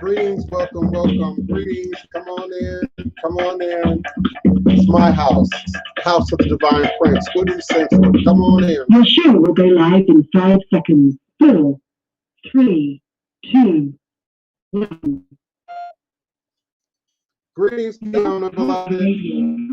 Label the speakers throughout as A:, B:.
A: Greetings, welcome, welcome. Greetings, come on in, come on in. It's my house, House of the Divine Prince, Hoodoo Central. Come on in.
B: Your show will go live in 5 seconds. 4, 3, 2, 1.
A: Greetings, Fiona beloved.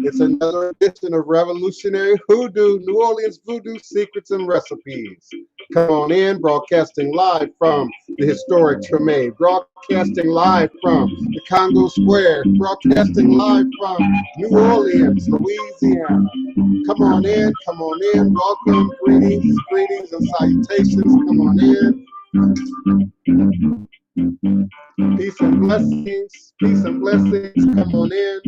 A: It's another edition of Revolutionary Hoodoo, New Orleans Voodoo Secrets and Recipes. Come on in, broadcasting live from the historic Treme, broadcasting live from the Congo Square, broadcasting live from New Orleans, Louisiana. Come on in, welcome, greetings, greetings and salutations. Come on in. Peace and blessings, peace and blessings. Come on in.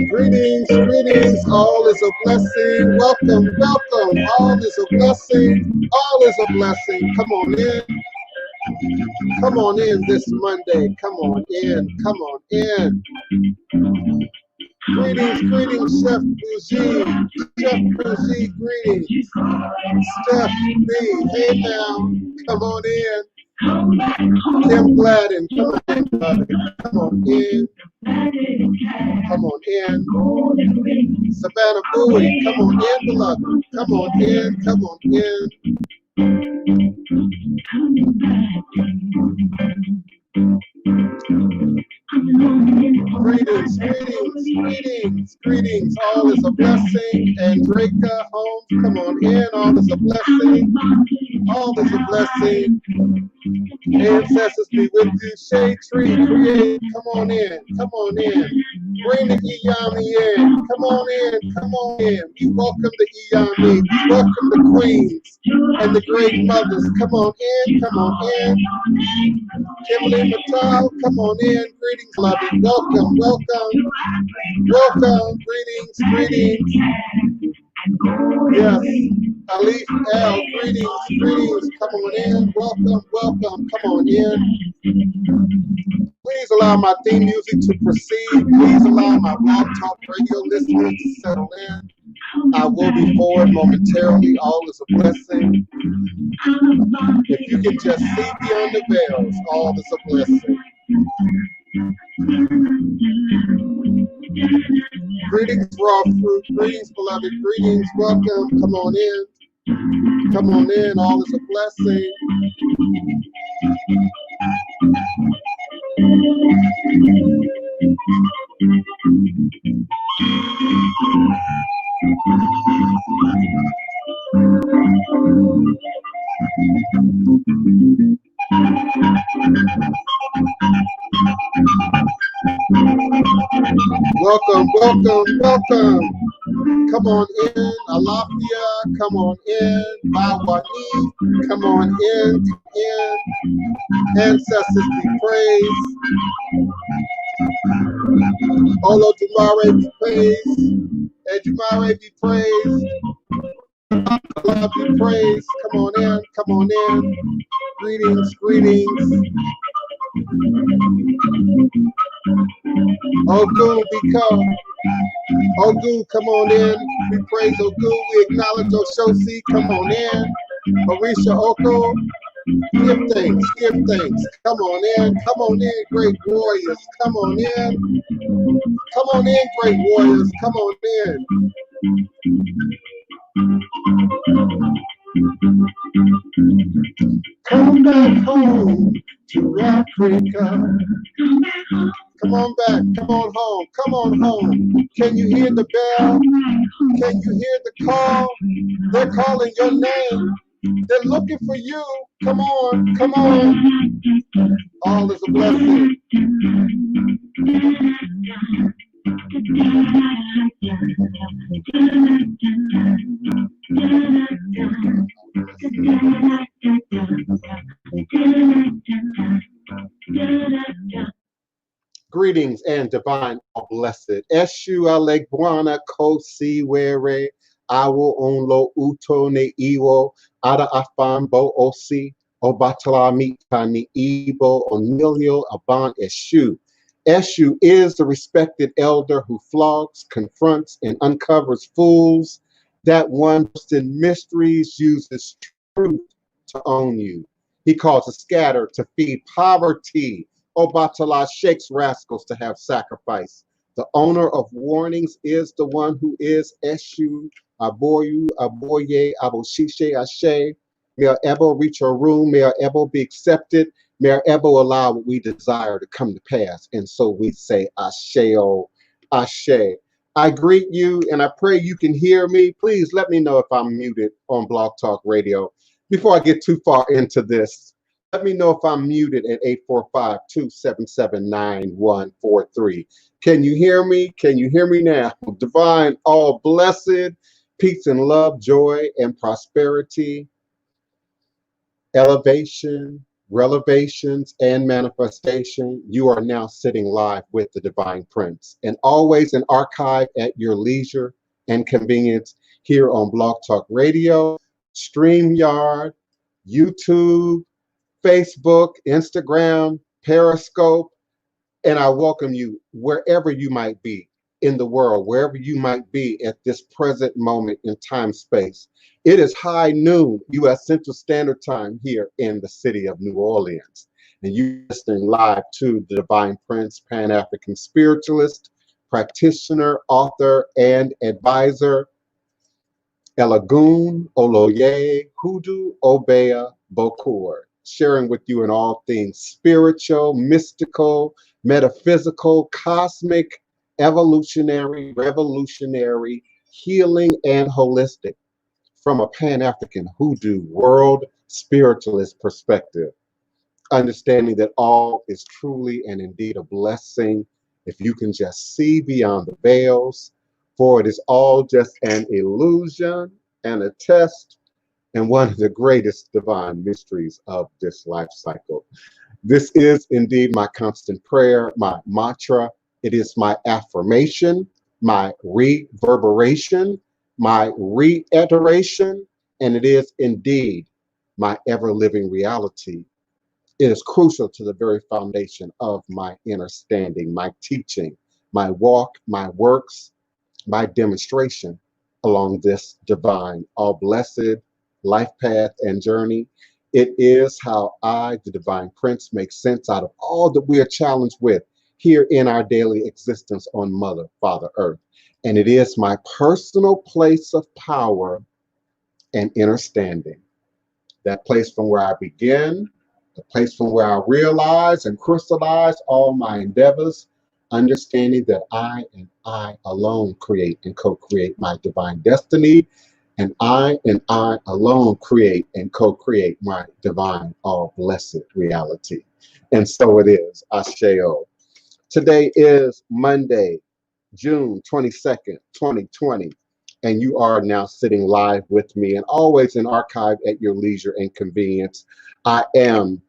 A: Greetings, greetings, all is a blessing. Welcome, welcome, all is a blessing. All is a blessing. Come on in. Come on in this Monday. Come on in. Come on in. Greetings, greetings, Chef Bougie. Chef Bougie, greetings. Steph B, hey now. Come on in. Kim Gladden, come on in, beloved. Come on in. Come on in. Savannah Bowie, come on in, beloved. Come on in, come on in. Greetings, greetings, greetings, greetings. All is a blessing. Andreka Holmes, come on in. All is a blessing. All is a blessing. Ancestors be with you. Shade Tree, create. Come on in. Come on in. Bring the Iyami in. Come on in. Come on in. We welcome the Iyami. We welcome the queens and the great mothers. Come on in. Come on in. Kimberly Mattel, come on in. Greetings, beloved. Welcome, welcome. Welcome. Greetings, greetings. Yes. Alif L, greetings, greetings. Come on in. Welcome, welcome. Come on in. Please allow my theme music to proceed. Please allow my Blog Talk Radio listeners to settle in. I will be forward momentarily. All is a blessing. If you can just see beyond the veils, all is a blessing. Greetings, raw fruit. Greetings, beloved. Greetings. Welcome. Come on in. Come on in. All is a blessing. Welcome, welcome, welcome. Come on in, Alafia. Come on in, Bawani. Come on in. Ancestors be praised. Olo Dumare be praised. Ejumare be praised. Allah be praised. Come on in, come on in. Greetings, greetings. Ogun, become. Ogun, come on in. We praise Ogun. We acknowledge Oshosi. Come on in. Orisha Oko. Give thanks. Give thanks. Come on in. Come on in, great warriors. Come on in. Come on in, great warriors. Come on in. Come back home to Africa. Come on back. Come on home. Come on home. Can you hear the bell? Can you hear the call? They're calling your name. They're looking for you. Come on. Come on. All is a blessing. Greetings and divine blessed. Eshu Alegbuana Kosi Were Awo onlo uto ne iwo, ada afan bo osi, obatala mita ni ibo, onilio aban eshu. Eshu is the respected elder who flogs, confronts, and uncovers fools. That one in mysteries uses truth to own you. He causes scatter to feed poverty. Obatala shakes rascals to have sacrifice. The owner of warnings is the one who is Eshu, Aboyu, Aboye, Aboshishe, Ashe. May our Ebo reach our room. May our Ebo be accepted. May our Ebo allow what we desire to come to pass. And so we say, Asheo, Ashe. I greet you and I pray you can hear me. Please let me know if I'm muted on Blog Talk Radio. Before I get too far into this, let me know if I'm muted at 845-277-9143. Can you hear me? Can you hear me now? Divine, all blessed, peace and love, joy and prosperity, elevation, revelations, and manifestation. You are now sitting live with the Divine Prince, and always an archive at your leisure and convenience here on Blog Talk Radio, StreamYard, YouTube, Facebook, Instagram, Periscope, and I welcome you wherever you might be in the world, wherever you might be at this present moment in time space. It is high noon, U.S. Central Standard Time here in the city of New Orleans. And you're listening live to the Divine Prince, Pan-African Spiritualist, practitioner, author, and advisor, Elagun Oloye Hoodoo Obeya Bokur, sharing with you in all things spiritual, mystical, metaphysical, cosmic, evolutionary, revolutionary, healing, and holistic from a Pan-African Hoodoo world spiritualist perspective. Understanding that all is truly and indeed a blessing if you can just see beyond the veils, for it is all just an illusion and a test and one of the greatest divine mysteries of this life cycle. This is indeed my constant prayer, my mantra. It is my affirmation, my reverberation, my reiteration, and it is indeed my ever-living reality. It is crucial to the very foundation of my understanding, my teaching, my walk, my works, my demonstration along this divine, all blessed life path and journey. It is how I, the Divine Prince, make sense out of all that we are challenged with here in our daily existence on Mother, Father, Earth. And it is my personal place of power and understanding. That place from where I begin, the place from where I realize and crystallize all my endeavors, understanding that I and I alone create and co-create my divine destiny, and I alone create and co-create my divine, all blessed reality. And so it is, Asheo. Today is Monday, June 22nd, 2020, and you are now sitting live with me and always an archive at your leisure and convenience. I am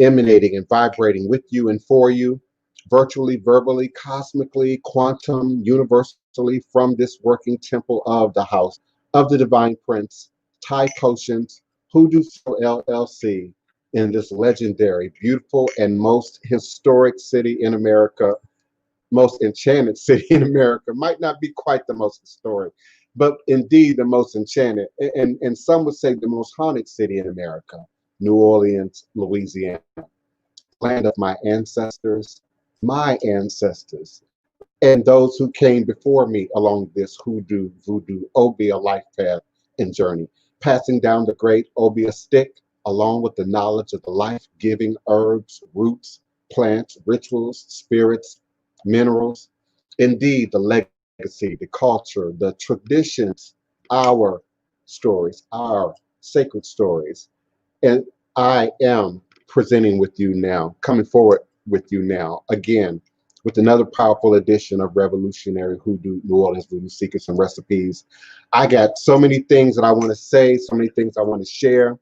A: emanating and vibrating with you and for you, virtually, verbally, cosmically, quantum, universally from this working temple of the house of the Divine Prince, Thai Potions, Hoodoo LLC, in this legendary, beautiful, and most historic city in America, most enchanted city in America. Might not be quite the most historic, but indeed the most enchanted, and some would say the most haunted city in America, New Orleans, Louisiana, land of my ancestors, and those who came before me along this hoodoo, voodoo, Obia life path and journey, passing down the great Obia stick along with the knowledge of the life-giving herbs, roots, plants, rituals, spirits, minerals, indeed the legacy, the culture, the traditions, our stories, our sacred stories. And I am presenting with you now, coming forward with you now, again, with another powerful edition of Revolutionary Hoodoo, New Orleans Voodoo Secrets and Recipes. I got so many things that I want to say, so many things I want to share,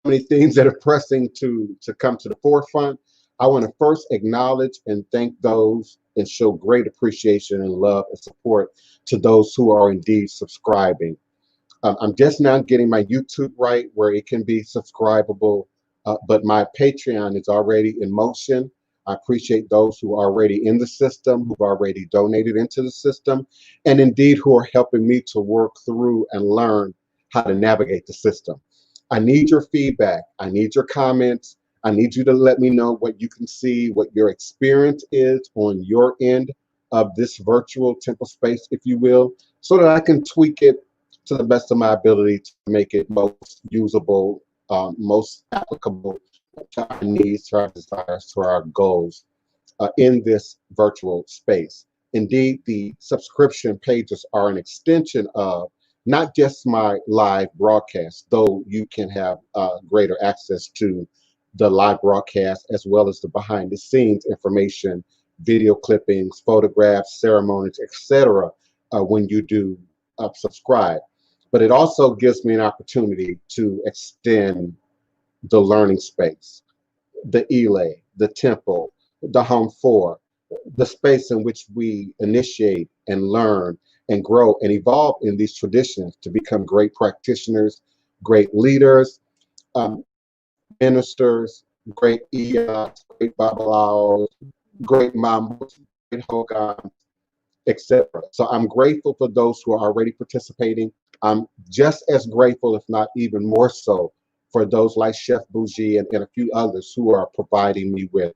A: so many things that are pressing to come to the forefront. I want to first acknowledge and thank those and show great appreciation and love and support to those who are indeed subscribing. I'm just now getting my YouTube right where it can be subscribable, but my Patreon is already in motion. I appreciate those who are already in the system, who've already donated into the system, and indeed who are helping me to work through and learn how to navigate the system. I need your feedback. I need your comments. I need you to let me know what you can see, what your experience is on your end of this virtual temple space, if you will, so that I can tweak it to the best of my ability to make it most usable, most applicable to our needs, to our desires, to our goals in this virtual space. Indeed, the subscription pages are an extension of not just my live broadcast, though you can have greater access to the live broadcast as well as the behind the scenes information, video clippings, photographs, ceremonies, etc. When you do subscribe. But it also gives me an opportunity to extend the learning space, the Elay, the temple, the home for, the space in which we initiate and learn and grow and evolve in these traditions to become great practitioners, great leaders, ministers, great Iyas, great Babalaos, great Mambos, great Hogans, etc. So I'm grateful for those who are already participating. I'm just as grateful, if not even more so, for those like Chef Bougie and a few others who are providing me with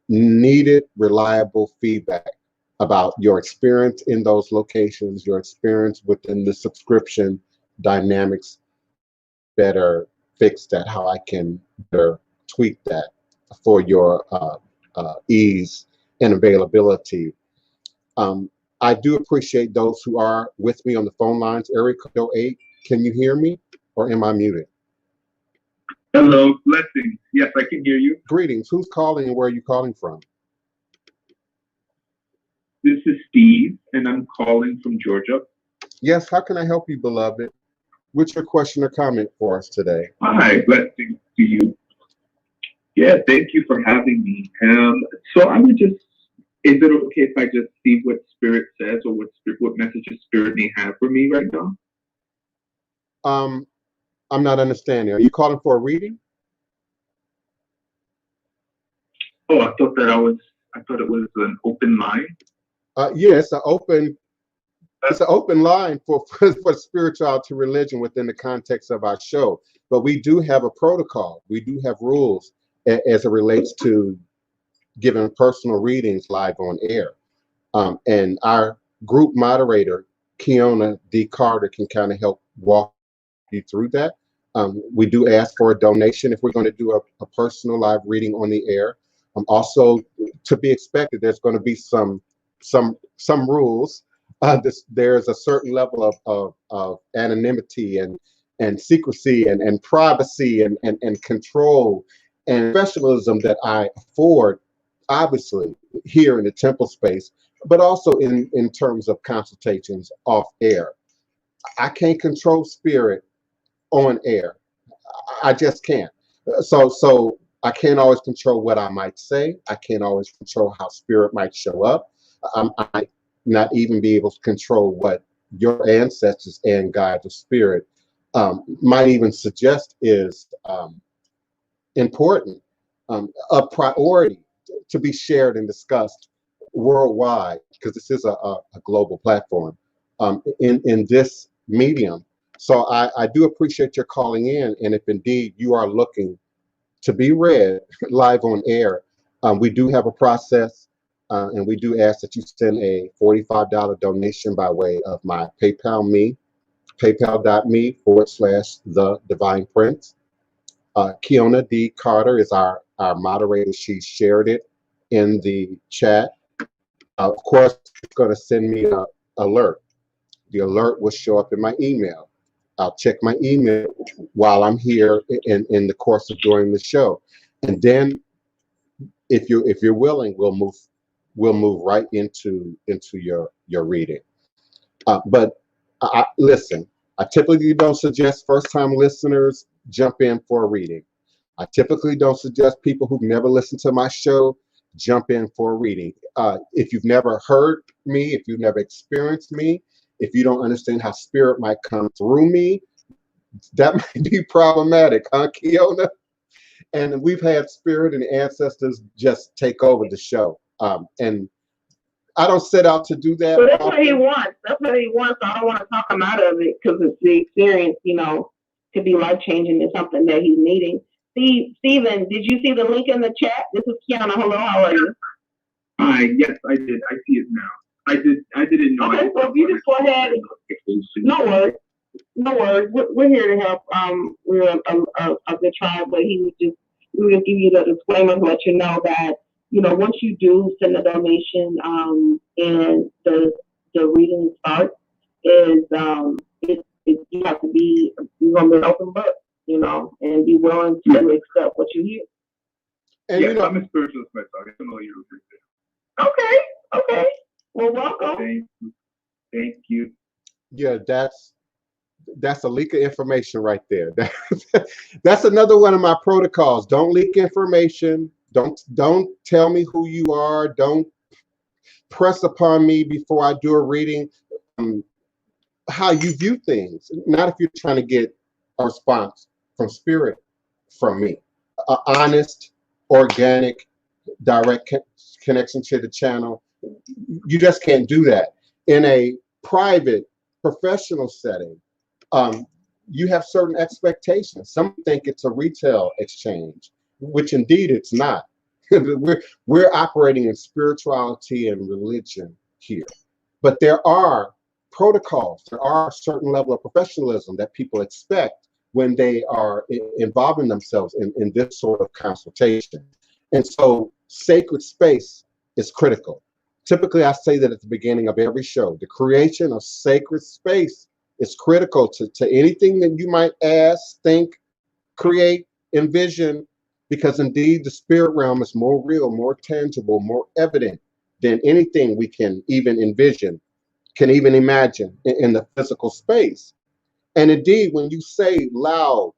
A: needed, reliable feedback about your experience in those locations, your experience within the subscription dynamics, better fix that, how I can better tweak that for your ease and availability. I do appreciate those who are with me on the phone lines. Area code 8, can you hear me or am I muted?
C: Hello, blessings. Yes, I can hear you.
A: Greetings. Who's calling and where are you calling from?
C: This is Steve, and I'm calling from Georgia.
A: Yes, how can I help you, beloved? What's your question or comment for us today?
C: Hi, blessings to you. Yeah, thank you for having me. So I would just, is it okay if I just see what Spirit says or what messages Spirit may have for me right now?
A: I'm not understanding. Are you calling for a reading?
C: Oh, I thought it was an open line.
A: Yeah, it's an open line for spirituality to religion within the context of our show. But we do have a protocol. We do have rules as it relates to giving personal readings live on air. And our group moderator, Kiona D. Carter, can kind of help walk you through that. We do ask for a donation if we're going to do a personal live reading on the air. Also, to be expected, there's going to be some rules. There's a certain level of anonymity and secrecy and privacy and control and professionalism that I afford, obviously, here in the temple space, but also in terms of consultations off air. I can't control spirit on air. I just can't. So I can't always control what I might say. I can't always control how spirit might show up. I might not even be able to control what your ancestors and guides of spirit might even suggest is important, a priority to be shared and discussed worldwide, because this is a global platform in this medium. So I do appreciate your calling in, and if indeed you are looking to be read live on air, we do have a process, and we do ask that you send a $45 donation by way of my PayPal.me /The Divine Prince. Kiona D. Carter is our moderator. She shared it in the chat. Of course, it's going to send me an alert. The alert will show up in my email. I'll check my email while I'm here in the course of doing the show, and then if you're willing, we'll move right into your reading. But listen, I typically don't suggest first-time listeners jump in for a reading. I typically don't suggest people who've never listened to my show jump in for a reading. If you've never heard me, if you've never experienced me, if you don't understand how spirit might come through me, that might be problematic, huh, Kiona? And we've had spirit and ancestors just take over the show. And I don't set out to do that.
B: But that's what he wants. That's what he wants. So I don't want to talk him out of it because it's the experience, you know, could be life changing and something that he's needing. Steven, did you see the link in the chat? This is Kiana. Hello, how are you?
C: Yes, I did. I see it now. I didn't know.
B: Okay, so if you just go ahead. No worries. No worries. We're here to help. We're a good tribe, but we would just give you the disclaimer to let you know that, you know, once you do send a donation, and the reading starts, is you have to be, you're gonna be an open book, you know, and be willing to accept what you hear.
C: And yeah, you know, I'm a spiritualist myself. I can know you.
B: Okay. Well, welcome.
C: Thank you.
A: Yeah, that's a leak of information right there. That's another one of my protocols. Don't leak information. Don't tell me who you are. Don't press upon me before I do a reading. How you view things, not if you're trying to get a response from spirit from me. Honest, organic, direct connection to the channel. You just can't do that. In a private, professional setting, you have certain expectations. Some think it's a retail exchange, which indeed it's not. We're operating in spirituality and religion here. But there are protocols, there are a certain level of professionalism that people expect when they are involving themselves in this sort of consultation. And so sacred space is critical. Typically, I say that at the beginning of every show. The creation of sacred space is critical to anything that you might ask, think, create, envision, because indeed the spirit realm is more real, more tangible, more evident than anything we can even envision, can even imagine in the physical space. And indeed, when you say loud,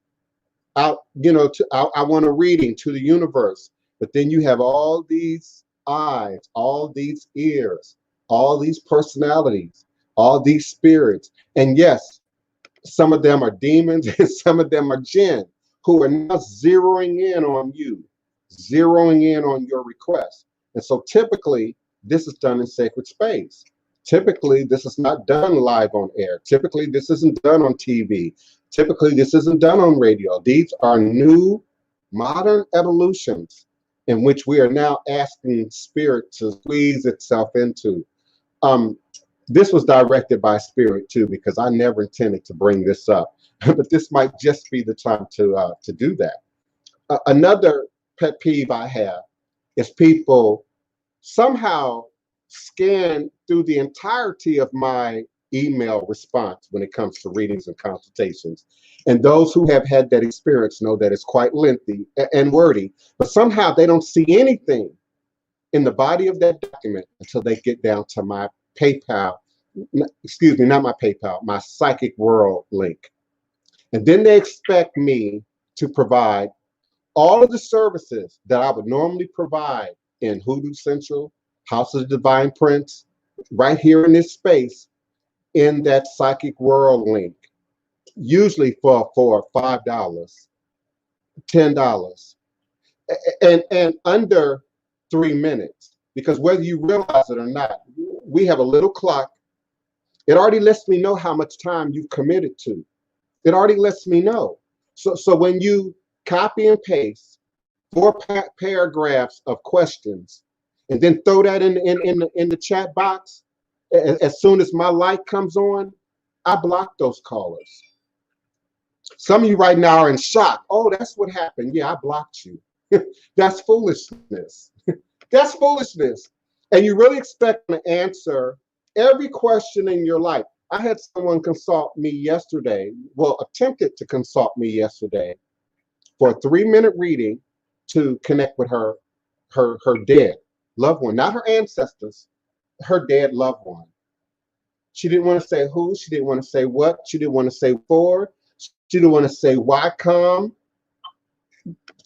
A: out, you know, I want a reading to the universe, but then you have all these eyes, all these ears, all these personalities, all these spirits. And yes, some of them are demons and some of them are jinn who are now zeroing in on you, zeroing in on your request. And so typically this is done in sacred space. Typically this is not done live on air. Typically this isn't done on TV. Typically this isn't done on radio. These are new modern evolutions in which we are now asking spirit to squeeze itself into. This was directed by spirit too, because I never intended to bring this up, but this might just be the time to do that. Another pet peeve I have is people somehow scan through the entirety of my email response when it comes to readings and consultations. And those who have had that experience know that it's quite lengthy and wordy, but somehow they don't see anything in the body of that document until they get down to my PayPal, excuse me, not my PayPal, my Psychic World link. And then they expect me to provide all of the services that I would normally provide in Hoodoo Central, House of the Divine Prince, right here in this space, in that Psychic World link, usually for $5, $10, and under 3 minutes. Because whether you realize it or not, we have a little clock. It already lets me know how much time you've committed to. It already lets me know. So when you copy and paste 4 paragraphs of questions and then throw that in the chat box, as soon as my light comes on, I block those callers. Some of you right now are in shock. Oh, that's what happened. Yeah, I blocked you. That's foolishness. That's foolishness. And you really expect to answer every question in your life. I had someone consult me yesterday, well, attempted to consult me yesterday for a 3-minute reading to connect with her dead loved one, not her ancestors, her dead loved one. She didn't want to say who, she didn't want to say what, she didn't want to say for, she didn't want to say why come.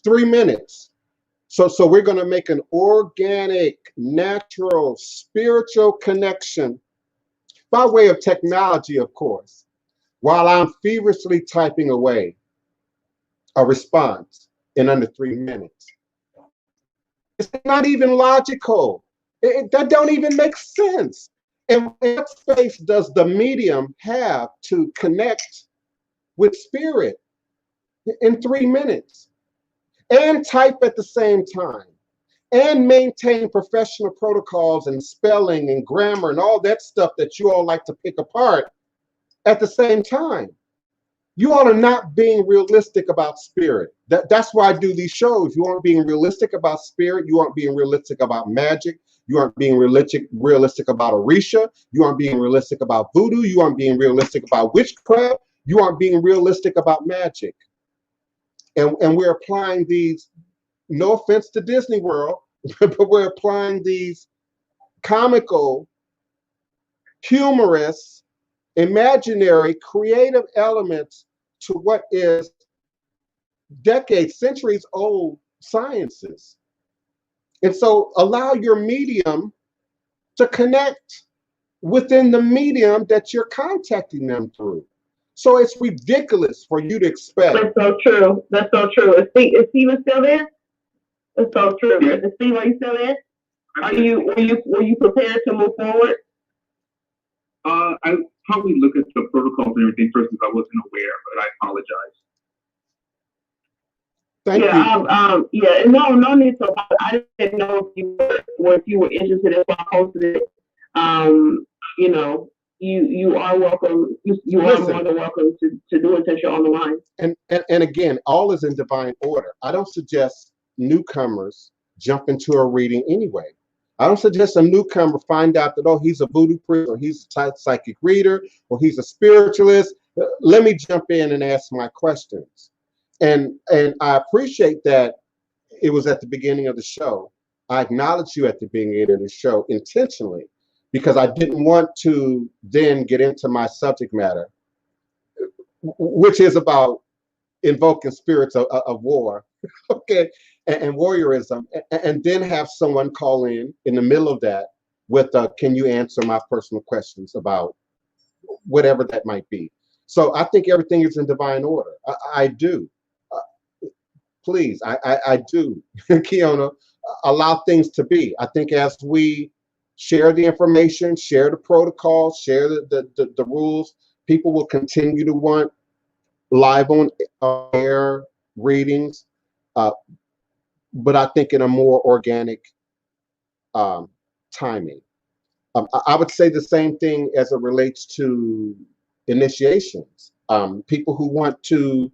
A: 3 minutes. So we're going to make an organic, natural, spiritual connection by way of technology, of course, while I'm feverishly typing away a response in under 3 minutes. It's not even logical. That don't even make sense. And what space does the medium have to connect with spirit in 3 minutes and type at the same time and maintain professional protocols and spelling and grammar and all that stuff that you all like to pick apart at the same time? You all are not being realistic about spirit. That's why I do these shows. You aren't being realistic about spirit. You aren't being realistic about magic. You aren't being realistic about Orisha. You aren't being realistic about voodoo. You aren't being realistic about witchcraft. You aren't being realistic about magic. And we're applying these, no offense to Disney World, but we're applying these comical, humorous, imaginary, creative elements to what is decades, centuries old sciences. And so allow your medium to connect within the medium that you're contacting them through. So it's ridiculous for you to expect.
B: That's so true. That's so true. Is Steven still there? That's so true.
C: Yeah.
B: Is Steve, are you still there? Were you prepared to move forward?
C: I probably look at the protocols and everything first because I wasn't aware, but I apologize.
A: Thank you.
B: Yeah, no need to. I didn't know if you were interested in, so I posted it. You know, you are welcome. You are more than welcome to do it since you're on the line.
A: And again, all is in divine order. I don't suggest newcomers jump into a reading anyway. I don't suggest a newcomer find out that, oh, he's a voodoo priest, or he's a psychic reader, or he's a spiritualist. Let me jump in and ask my questions. And I appreciate that it was at the beginning of the show. I acknowledge you at the beginning of the show intentionally, because I didn't want to then get into my subject matter, which is about invoking spirits of war, okay, and warriorism, and then have someone call in the middle of that with, can you answer my personal questions about whatever that might be? So I think everything is in divine order. I do. Please, I do, Kiona, allow things to be. I think as we share the information, share the protocols, share the rules, people will continue to want live on air readings, but I think in a more organic timing. I would say the same thing as it relates to initiations. People who want to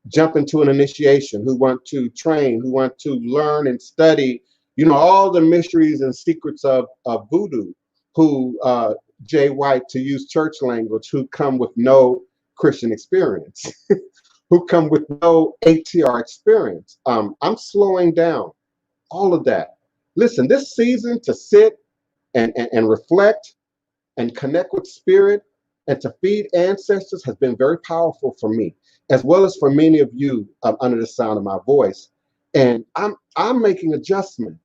A: jump into an initiation, who want to train, who want to learn and study, you know, all the mysteries and secrets of voodoo, who, Jay White, to use church language, who come with no Christian experience, who come with no ATR experience. I'm slowing down all of that. Listen, this season to sit and reflect and connect with spirit and to feed ancestors has been very powerful for me, as well as for many of you under the sound of my voice. And I'm making adjustments.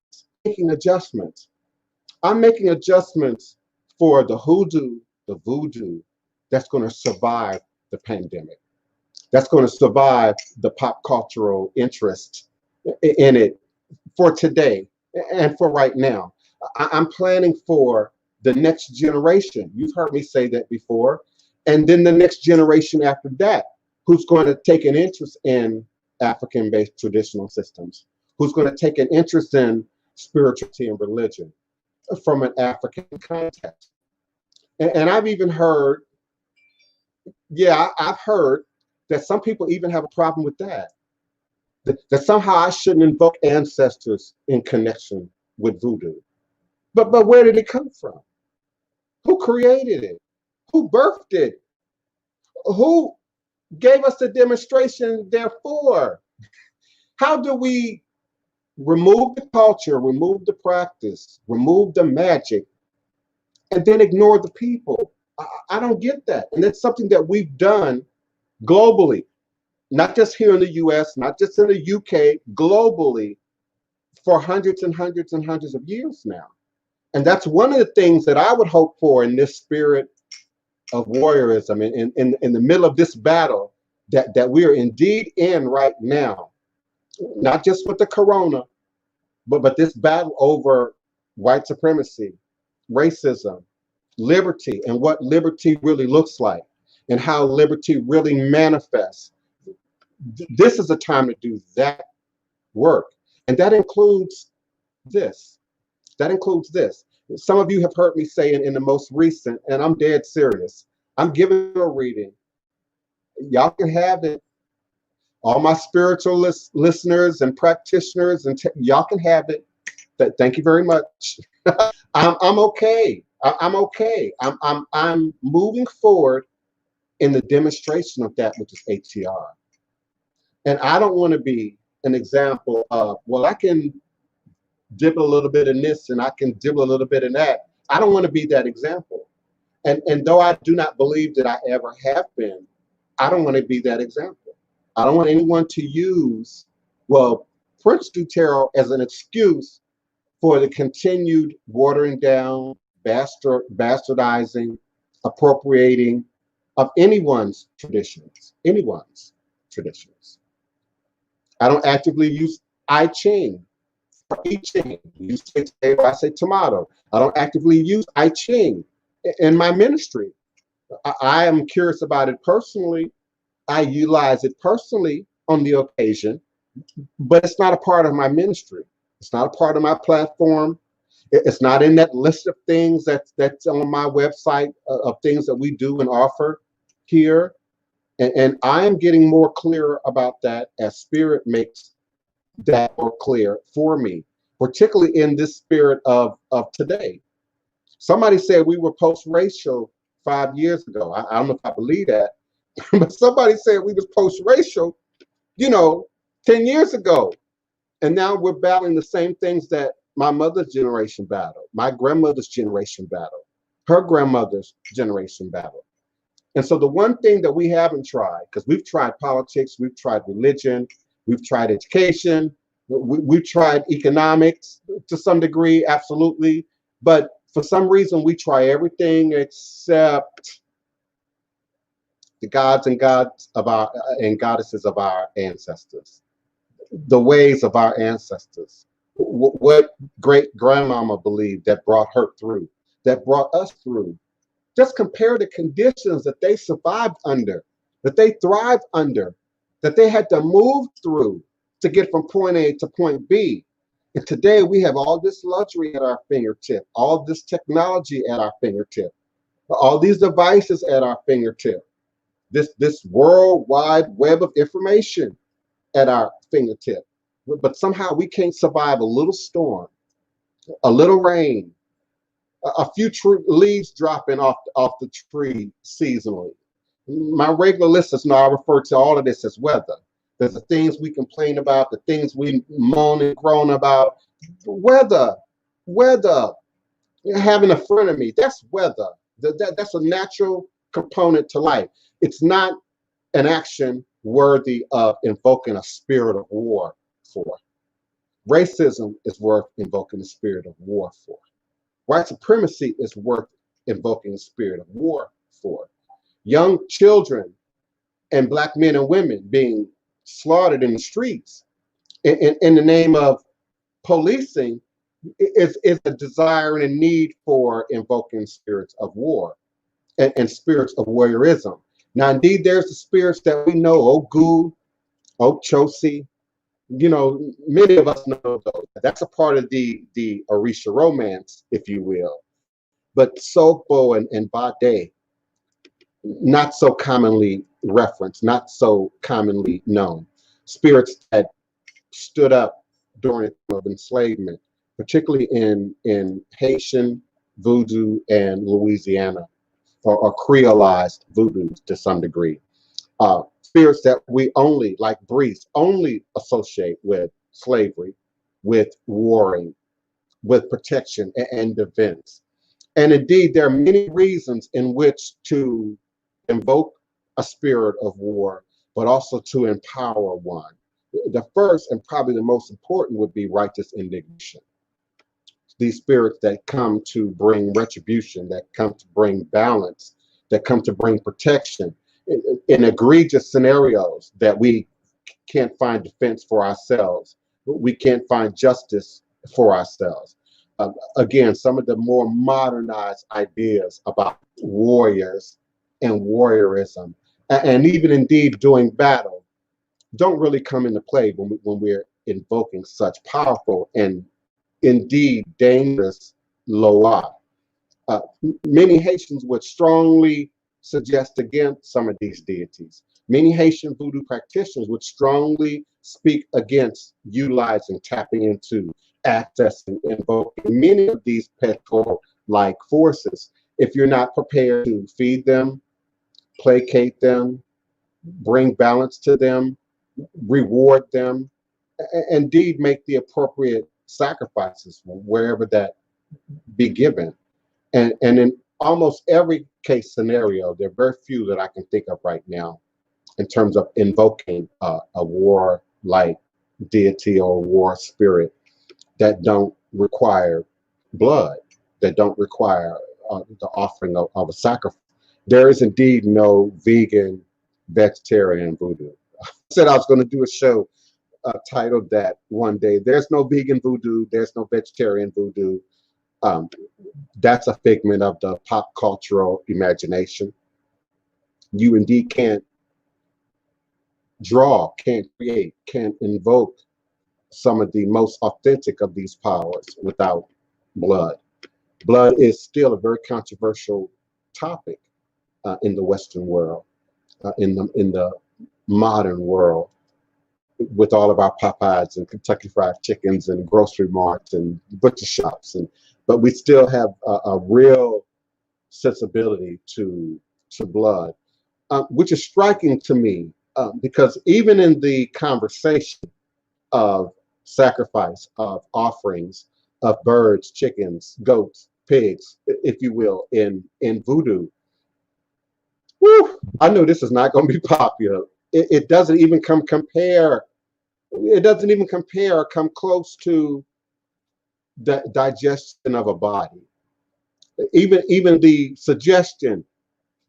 A: I'm making adjustments for the hoodoo, the voodoo that's going to survive the pandemic, that's going to survive the pop cultural interest in it for today and for right now. I'm planning for the next generation. You've heard me say that before. And then the next generation after that, who's going to take an interest in African-based traditional systems, who's going to take an interest in spirituality and religion from an African context. And I've even heard, I've heard that some people even have a problem with that. That somehow I shouldn't invoke ancestors in connection with voodoo. But where did it come from? Who created it? Who birthed it? Who gave us the demonstration therefore? How do we remove the culture, remove the practice, remove the magic, and then ignore the people? I don't get that. And it's something that we've done globally, not just here in the US, not just in the UK, globally, for hundreds and hundreds and hundreds of years now. And that's one of the things that I would hope for in this spirit of warriorism, in the middle of this battle that we are indeed in right now, not just with the corona, but this battle over white supremacy, racism, liberty, and what liberty really looks like, and how liberty really manifests. This is a time to do that work. And that includes this. That includes this. Some of you have heard me say in the most recent, and I'm dead serious, I'm giving a reading. Y'all can have it. All my spiritualist listeners and practitioners, and y'all can have it. Thank you very much. I'm okay. I'm okay. I'm moving forward in the demonstration of that which is ATR. And I don't want to be an example of, well, I can dibble a little bit in this and I can dibble a little bit in that. I don't want to be that example. And though I do not believe that I ever have been, I don't want to be that example. I don't want anyone to use, well, Prince Dutero as an excuse for the continued watering down, bastardizing, appropriating of anyone's traditions. I don't actively use I Ching or I Ching. You say tomato, I say tomato. I don't actively use I Ching in my ministry. I am curious about it personally. I utilize it personally on the occasion, but it's not a part of my ministry. It's not a part of my platform. It's not in that list of things that's on my website of things that we do and offer here. And I am getting more clear about that as Spirit makes that more clear for me, particularly in this spirit of today. Somebody said we were post-racial 5 years ago. I don't know if I believe that, but somebody said we was post-racial, 10 years ago. And now we're battling the same things that my mother's generation battled, my grandmother's generation battled, her grandmother's generation battled. And so the one thing that we haven't tried, because we've tried politics, we've tried religion, we've tried education, we've tried economics to some degree, absolutely. But for some reason, we try everything except the gods and goddesses of our ancestors, the ways of our ancestors, what great grandmama believed that brought her through, that brought us through. Just compare the conditions that they survived under, that they thrived under, that they had to move through to get from point A to point B. And today we have all this luxury at our fingertip, all this technology at our fingertip, all these devices at our fingertip, this worldwide web of information at our fingertip. But somehow we can't survive a little storm, a little rain, a few leaves dropping off the tree seasonally. My regular listeners know I refer to all of this as weather. There's the things we complain about, the things we moan and groan about. Weather. Having a frenemy, that's weather. That's a natural component to life. It's not an action worthy of invoking a spirit of war for. Racism is worth invoking the spirit of war for. White supremacy is worth invoking the spirit of war for. Young children and Black men and women being slaughtered in the streets in the name of policing is a desire and a need for invoking spirits of war and spirits of warriorism. Now, indeed, there's the spirits that we know, Ogu, Ochosi, many of us know those. That's a part of the Orisha romance, if you will. But Sopo and Bade, not so commonly referenced, not so commonly known. Spirits that stood up during the time of enslavement, particularly in Haitian Voodoo and Louisiana, or Creolized Voodoo to some degree. Spirits that we only, like Breeze, only associate with slavery, with warring, with protection and defense. And indeed, there are many reasons in which to invoke a spirit of war, but also to empower one. The first and probably the most important would be righteous indignation. These spirits that come to bring retribution, that come to bring balance, that come to bring protection in egregious scenarios that we can't find defense for ourselves. We can't find justice for ourselves. Again, some of the more modernized ideas about warriors and warriorism, and even indeed doing battle, don't really come into play when we're invoking such powerful and indeed dangerous loa. Uh, Many Haitians would strongly suggest against some of these deities. Many Haitian voodoo practitioners would strongly speak against utilizing, tapping into, accessing, invoking many of these petrol-like forces if you're not prepared to feed them, placate them, bring balance to them, reward them, indeed make the appropriate sacrifices wherever that be given. And in almost every case scenario, there are very few that I can think of right now in terms of invoking a war-like deity or war spirit that don't require blood, that don't require the offering of a sacrifice. There is indeed no vegan, vegetarian voodoo. I said I was going to do a show titled that one day. There's no vegan voodoo. There's no vegetarian voodoo. Um, that's a figment of the pop cultural imagination. You indeed can't draw, can't create, can't invoke some of the most authentic of these powers without blood. Blood is still a very controversial topic in the Western world, in the modern world, with all of our Popeyes and Kentucky Fried Chickens and grocery marts and butcher shops, but we still have a real sensibility to blood, which is striking to me because even in the conversation of sacrifice, of offerings, of birds, chickens, goats, pigs, if you will, in voodoo, whew, I know this is not going to be popular. It doesn't even compare. It doesn't even compare or come close to the digestion of a body. Even the suggestion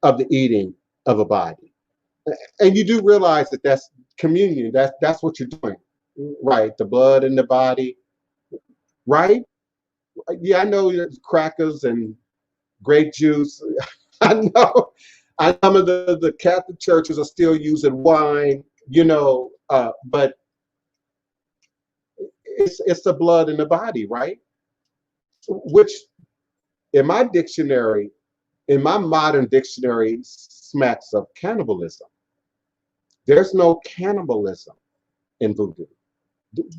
A: of the eating of a body. And you do realize that that's communion. That's what you're doing, right? The blood in the body, right? Yeah, I know there's crackers and grape juice. I know. Some of the Catholic churches are still using wine, but it's the blood in the body, right? Which in my dictionary, in my modern dictionary, smacks of cannibalism. There's no cannibalism in voodoo.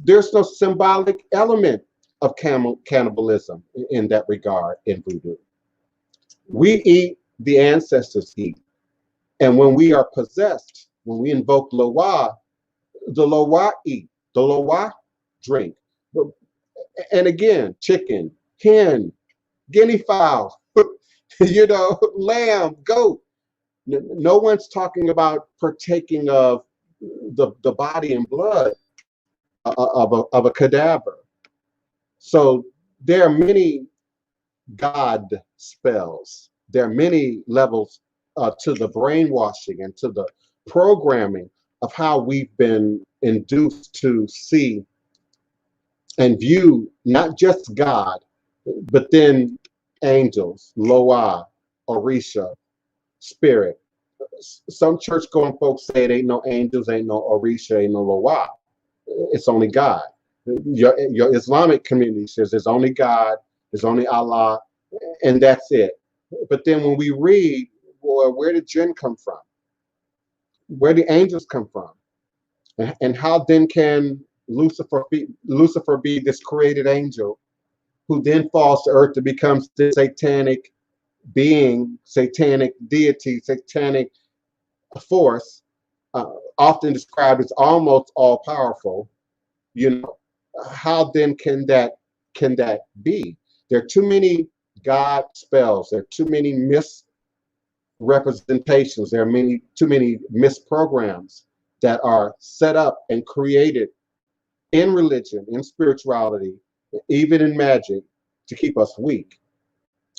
A: There's no symbolic element of cannibalism in that regard in voodoo. We eat, the ancestors eat. And when we are possessed, when we invoke Loa, the Loa eat, the Loa drink. And again, chicken, hen, guinea fowl, lamb, goat. No one's talking about partaking of the body and blood of a cadaver. So there are many God spells. There are many levels to the brainwashing and to the programming of how we've been induced to see and view not just God, but then angels, Loa, Orisha, spirit. Some church going folks say it ain't no angels, ain't no Orisha, ain't no Loa. It's only God. Your Islamic community says there's only God, there's only Allah, and that's it. But then when we read, well, where did jinn come from? Where the angels come from? And how then can Lucifer be this created angel who then falls to earth to become this satanic being, satanic deity, satanic force, often described as almost all powerful? How then can that be? There are too many God spells. There are too many misrepresentations. There are too many misprograms that are set up and created in religion, in spirituality, even in magic, to keep us weak,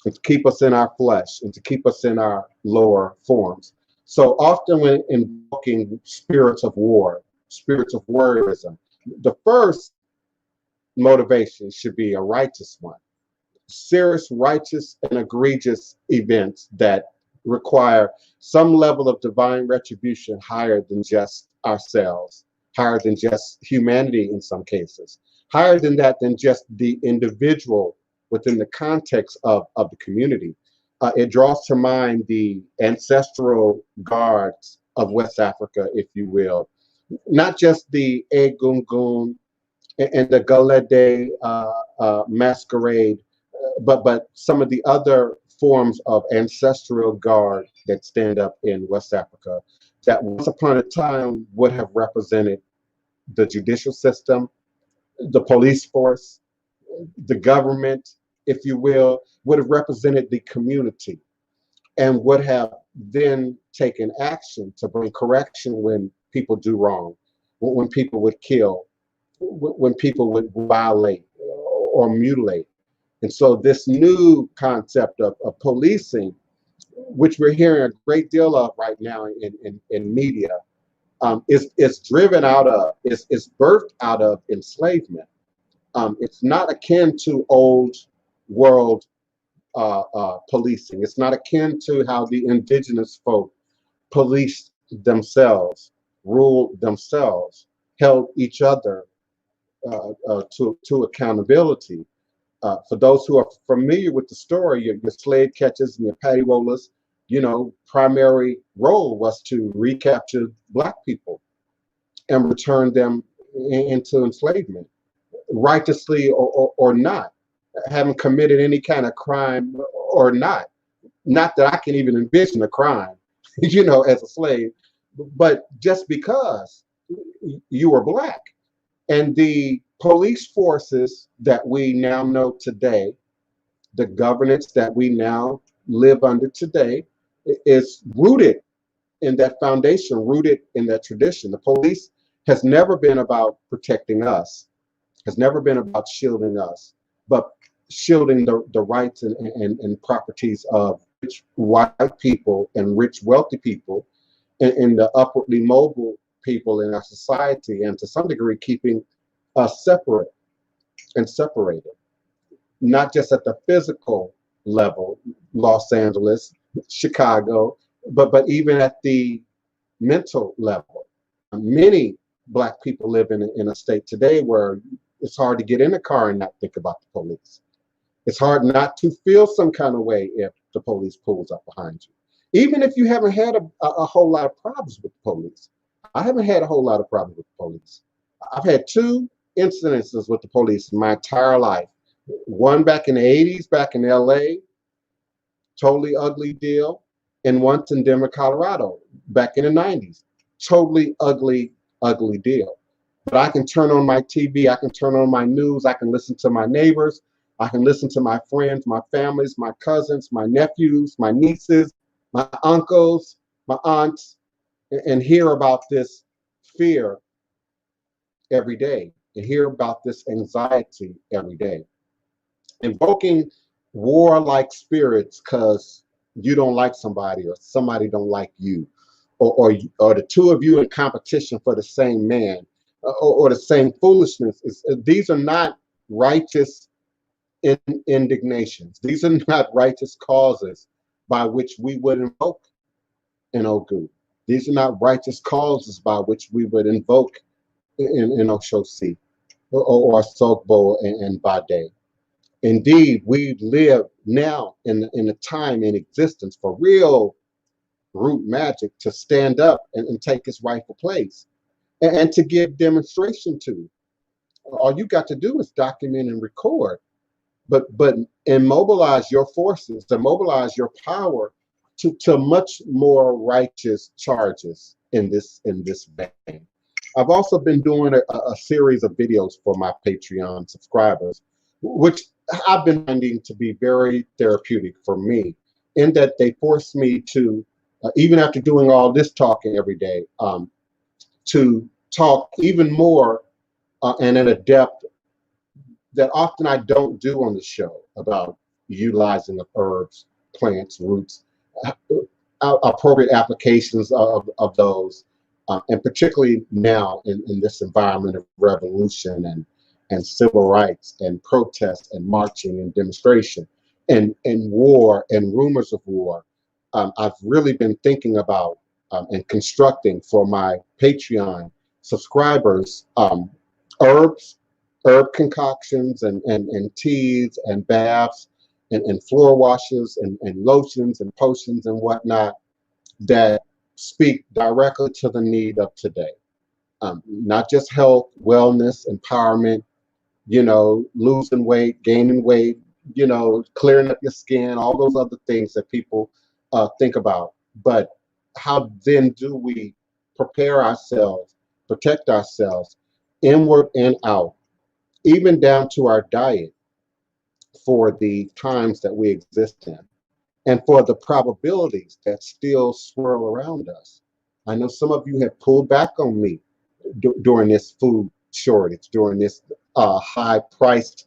A: and to keep us in our flesh, and to keep us in our lower forms. So often when invoking spirits of war, spirits of warriorism, the first motivation should be a righteous one. Serious, righteous, and egregious events that require some level of divine retribution higher than just ourselves, higher than just humanity in some cases, higher than that, than just the individual within the context of the community. It draws to mind the ancestral guards of West Africa, if you will, not just the Egungun and the Galede masquerade, but some of the other forms of ancestral guard that stand up in West Africa that once upon a time would have represented the judicial system, the police force, the government, if you will, would have represented the community and would have then taken action to bring correction when people do wrong, when people would kill, when people would violate or mutilate. And so this new concept of policing, which we're hearing a great deal of right now in media, is driven out of, is birthed out of enslavement. It's not akin to old world policing. It's not akin to how the indigenous folk policed themselves, ruled themselves, held each other to accountability. For those who are familiar with the story, your slave catchers and your patty rollers, primary role was to recapture Black people and return them into enslavement, righteously or not, having committed any kind of crime or not. Not that I can even envision a crime, as a slave, but just because you were Black. And the police forces that we now know today, the governance that we now live under today, is rooted in that foundation, rooted in that tradition. The police has never been about protecting us, has never been about shielding us, but shielding the rights and properties of rich white people and rich wealthy people, and the upwardly mobile people in our society, and to some degree keeping us separate and separated, not just at the physical level, Los Angeles, Chicago, but even at the mental level. Many Black people live in a state today where it's hard to get in a car and not think about the police. It's hard not to feel some kind of way if the police pulls up behind you. Even if you haven't had a whole lot of problems with the police. I haven't had a whole lot of problems with the police. I've had 2 incidences with the police in my entire life. One back in the 80s, back in LA, totally ugly deal. And once in Denver, Colorado, back in the 90s, totally ugly deal. But I can turn on my TV, I can turn on my news, I can listen to my neighbors, I can listen to my friends, my families, my cousins, my nephews, my nieces, my uncles, my aunts, and hear about this fear every day, and hear about this anxiety every day. Invoking warlike spirits because you don't like somebody or somebody don't like you, or the 2 of you in competition for the same man, or the same foolishness. These are not righteous indignations. These are not righteous causes by which we would invoke an Ogu. These are not righteous causes by which we would invoke in Oshosi or Sogbo and Bade. Indeed, we live now in a time in existence for real root magic to stand up and take its rightful place and to give demonstration to. All you got to do is document and record, but immobilize your forces, to mobilize your power to much more righteous charges in this vein. I've also been doing a series of videos for my Patreon subscribers, which I've been finding to be very therapeutic for me, in that they force me to, even after doing all this talking every day, to talk even more and in a depth that often I don't do on the show about utilizing of herbs, plants, roots, appropriate applications of those, and particularly now in this environment of revolution and civil rights and protest and marching and demonstration and war and rumors of war. I've really been thinking about and constructing for my Patreon subscribers herbs, herb concoctions and teas and baths and floor washes and lotions and potions and whatnot that speak directly to the need of today. Not just health, wellness, empowerment, losing weight, gaining weight, clearing up your skin, all those other things that people think about. But how then do we prepare ourselves, protect ourselves, inward and out, even down to our diet for the times that we exist in and for the probabilities that still swirl around us? I know some of you have pulled back on me during this food shortage, during this high-priced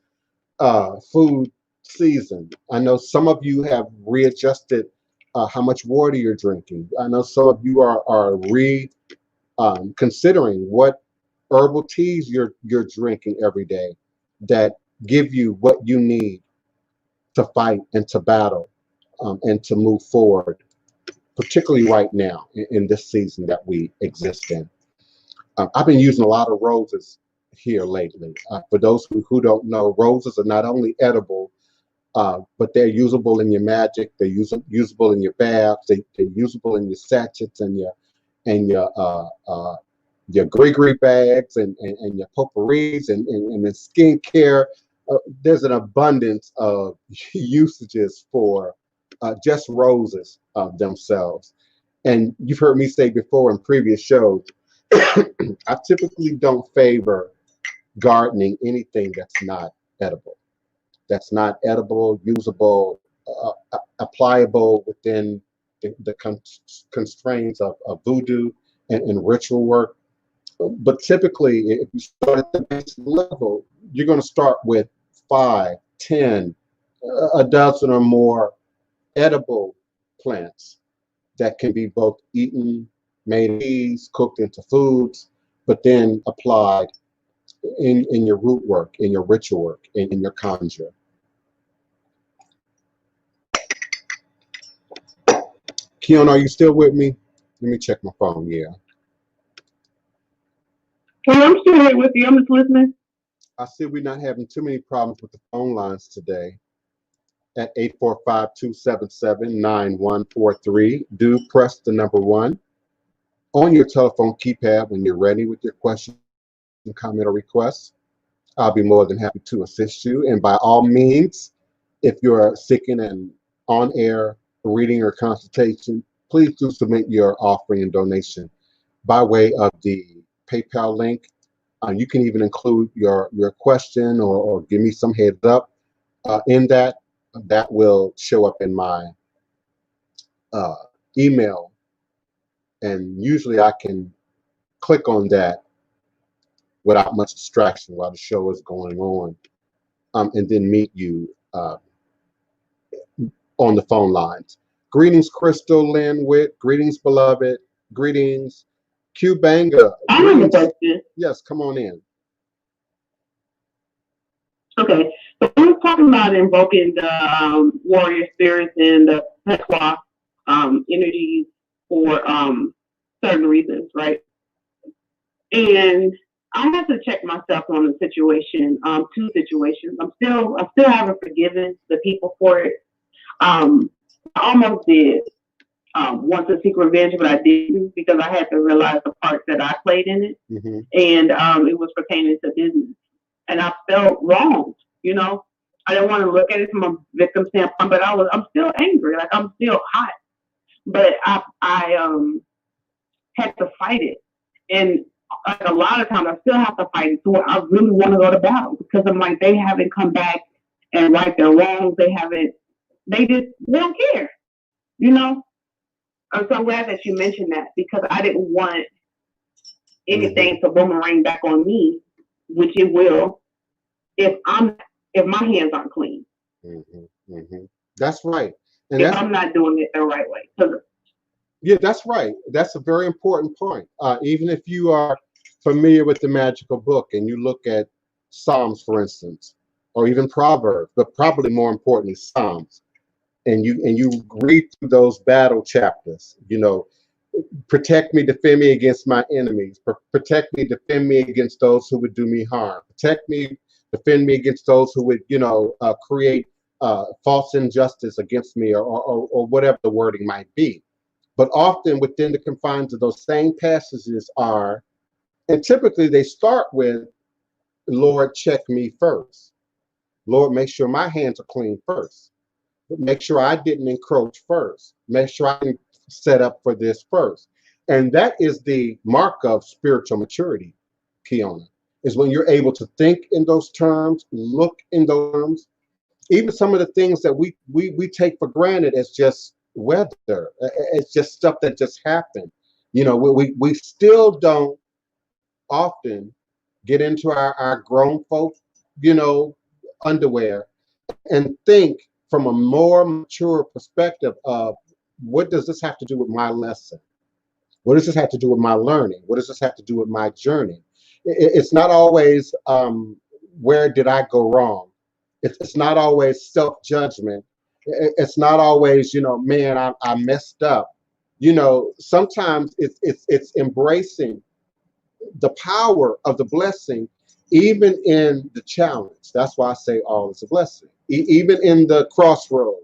A: food season. I know some of you have readjusted how much water you're drinking. I know some of you are considering what herbal teas you're drinking every day that give you what you need to fight and to battle and to move forward, particularly right now in this season that we exist in. I've been using a lot of roses here lately. For those who don't know, roses are not only edible, but they're usable in your magic. They're usable in your baths. They're usable in your sachets and your gree bags and your potpourris and the skincare. There's an abundance of usages for just roses themselves. And you've heard me say before in previous shows, I typically don't favor gardening anything that's not edible. That's not edible, usable, applicable within the constraints of voodoo and ritual work. But typically, if you start at the basic level, you're going to start with 5, 10, a dozen or more edible plants that can be both eaten, made teas, cooked into foods, but then applied in your root work, in your ritual work, in your conjure. Keon, are you still with me? Let me check my phone. Yeah.
B: Well, I'm still here with you. I'm just listening.
A: I see we're not having too many problems with the phone lines today. At 845-277-9143. Do press the number 1 on your telephone keypad when you're ready with your question, comment, or request. I'll be more than happy to assist you. And by all means, if you're seeking an on-air reading or consultation, please do submit your offering and donation by way of the PayPal link. You can even include your question or give me some heads up in that. That will show up in my email. And usually I can click on that without much distraction while the show is going on, and then meet you on the phone lines. Greetings, Crystal Lynn Witt. Greetings, beloved. Greetings, Q Banga.
B: I have a question.
A: Yes, come on in.
B: Okay, so we were talking about invoking the warrior spirits and the Pequot energies for certain reasons, right? And I have to check myself on the situation, 2 situations. I still haven't forgiven the people for it. I almost did want to seek revenge, but I didn't because I had to realize the part that I played in it,
A: Mm-hmm.
B: and it was pertaining to business. And I felt wronged, I didn't want to look at it from a victim standpoint, but I'm still angry, like I'm still hot. But I had to fight it, and like a lot of times I still have to fight it. So I really want to go to battle because I'm like, they haven't come back and right their wrongs. They don't care, So I'm glad that you mentioned that because I didn't want anything to boomerang back on me, which it will if my hands aren't clean.
A: That's right. And
B: if I'm not doing it the right way.
A: Yeah, that's right. That's a very important point. Even if you are familiar with the magical book and you look at Psalms, for instance, or even Proverbs, but probably more importantly, Psalms, and you read through those battle chapters, protect me, defend me against my enemies, protect me, defend me against those who would do me harm, protect me, defend me against those who would, create false injustice against me, or whatever the wording might be. But often within the confines of those same passages and typically they start with, Lord, check me first. Lord, make sure my hands are clean first. Make sure I didn't encroach first. Make sure I didn't set up for this first. And that is the mark of spiritual maturity, Kiona, is when you're able to think in those terms, look in those terms. Even some of the things that we take for granted as just weather, it's just stuff that just happened. We still don't often get into our grown folk, underwear and think from a more mature perspective of, what does this have to do with my lesson? What does this have to do with my learning? What does this have to do with my journey? It's not always where did I go wrong? It's not always self-judgment. It's not always, man, I messed up. Sometimes it's embracing the power of the blessing, even in the challenge. That's why I say all is a blessing. Even in the crossroad,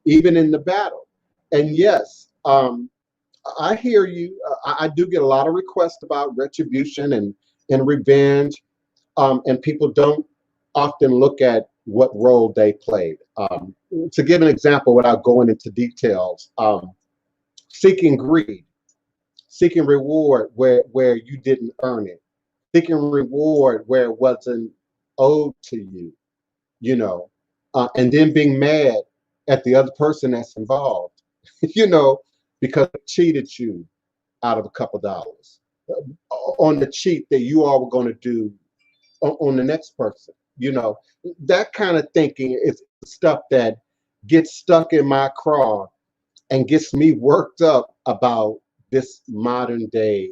A: even in the battle. And yes, I hear you. I do get a lot of requests about retribution and revenge, and people don't often look at what role they played. To give an example, without going into details, seeking greed, seeking reward where you didn't earn it, seeking reward where it wasn't owed to you, and then being mad at the other person that's involved, because it cheated you out of a couple dollars on the cheat that you all were going to do on the next person. That kind of thinking is stuff that gets stuck in my craw and gets me worked up about this modern day,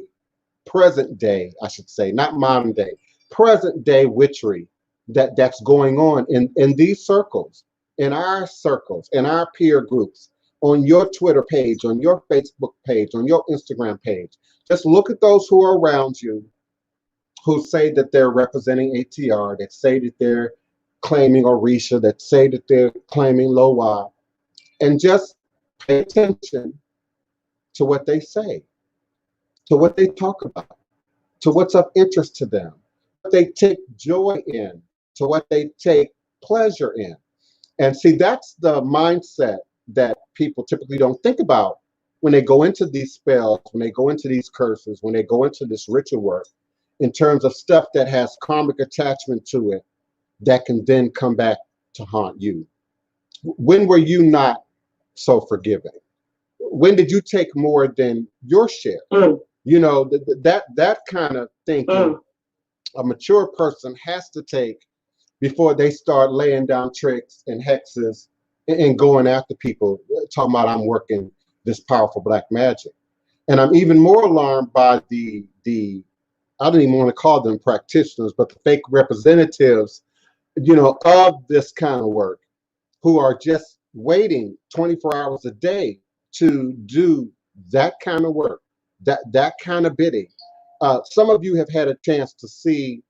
A: present day, I should say, not modern day, present day witchery that's going on in these circles, in our circles, in our peer groups, on your Twitter page, on your Facebook page, on your Instagram page. Just look at those who are around you, who say that they're representing ATR, that say that they're claiming Orisha, that say that they're claiming Loa, and just pay attention to what they say, to what they talk about, to what's of interest to them, what they take joy in, to what they take pleasure in. And see, that's the mindset that people typically don't think about when they go into these spells, when they go into these curses, when they go into this ritual work, in terms of stuff that has karmic attachment to it that can then come back to haunt you. When were you not so forgiving? When did you take more than your share? That kind of thinking a mature person has to take before they start laying down tricks and hexes and going after people, talking about I'm working this powerful black magic. And I'm even more alarmed by the I don't even want to call them practitioners, but the fake representatives, of this kind of work, who are just waiting 24 hours a day to do that kind of work, that kind of bidding. Some of you have had a chance to see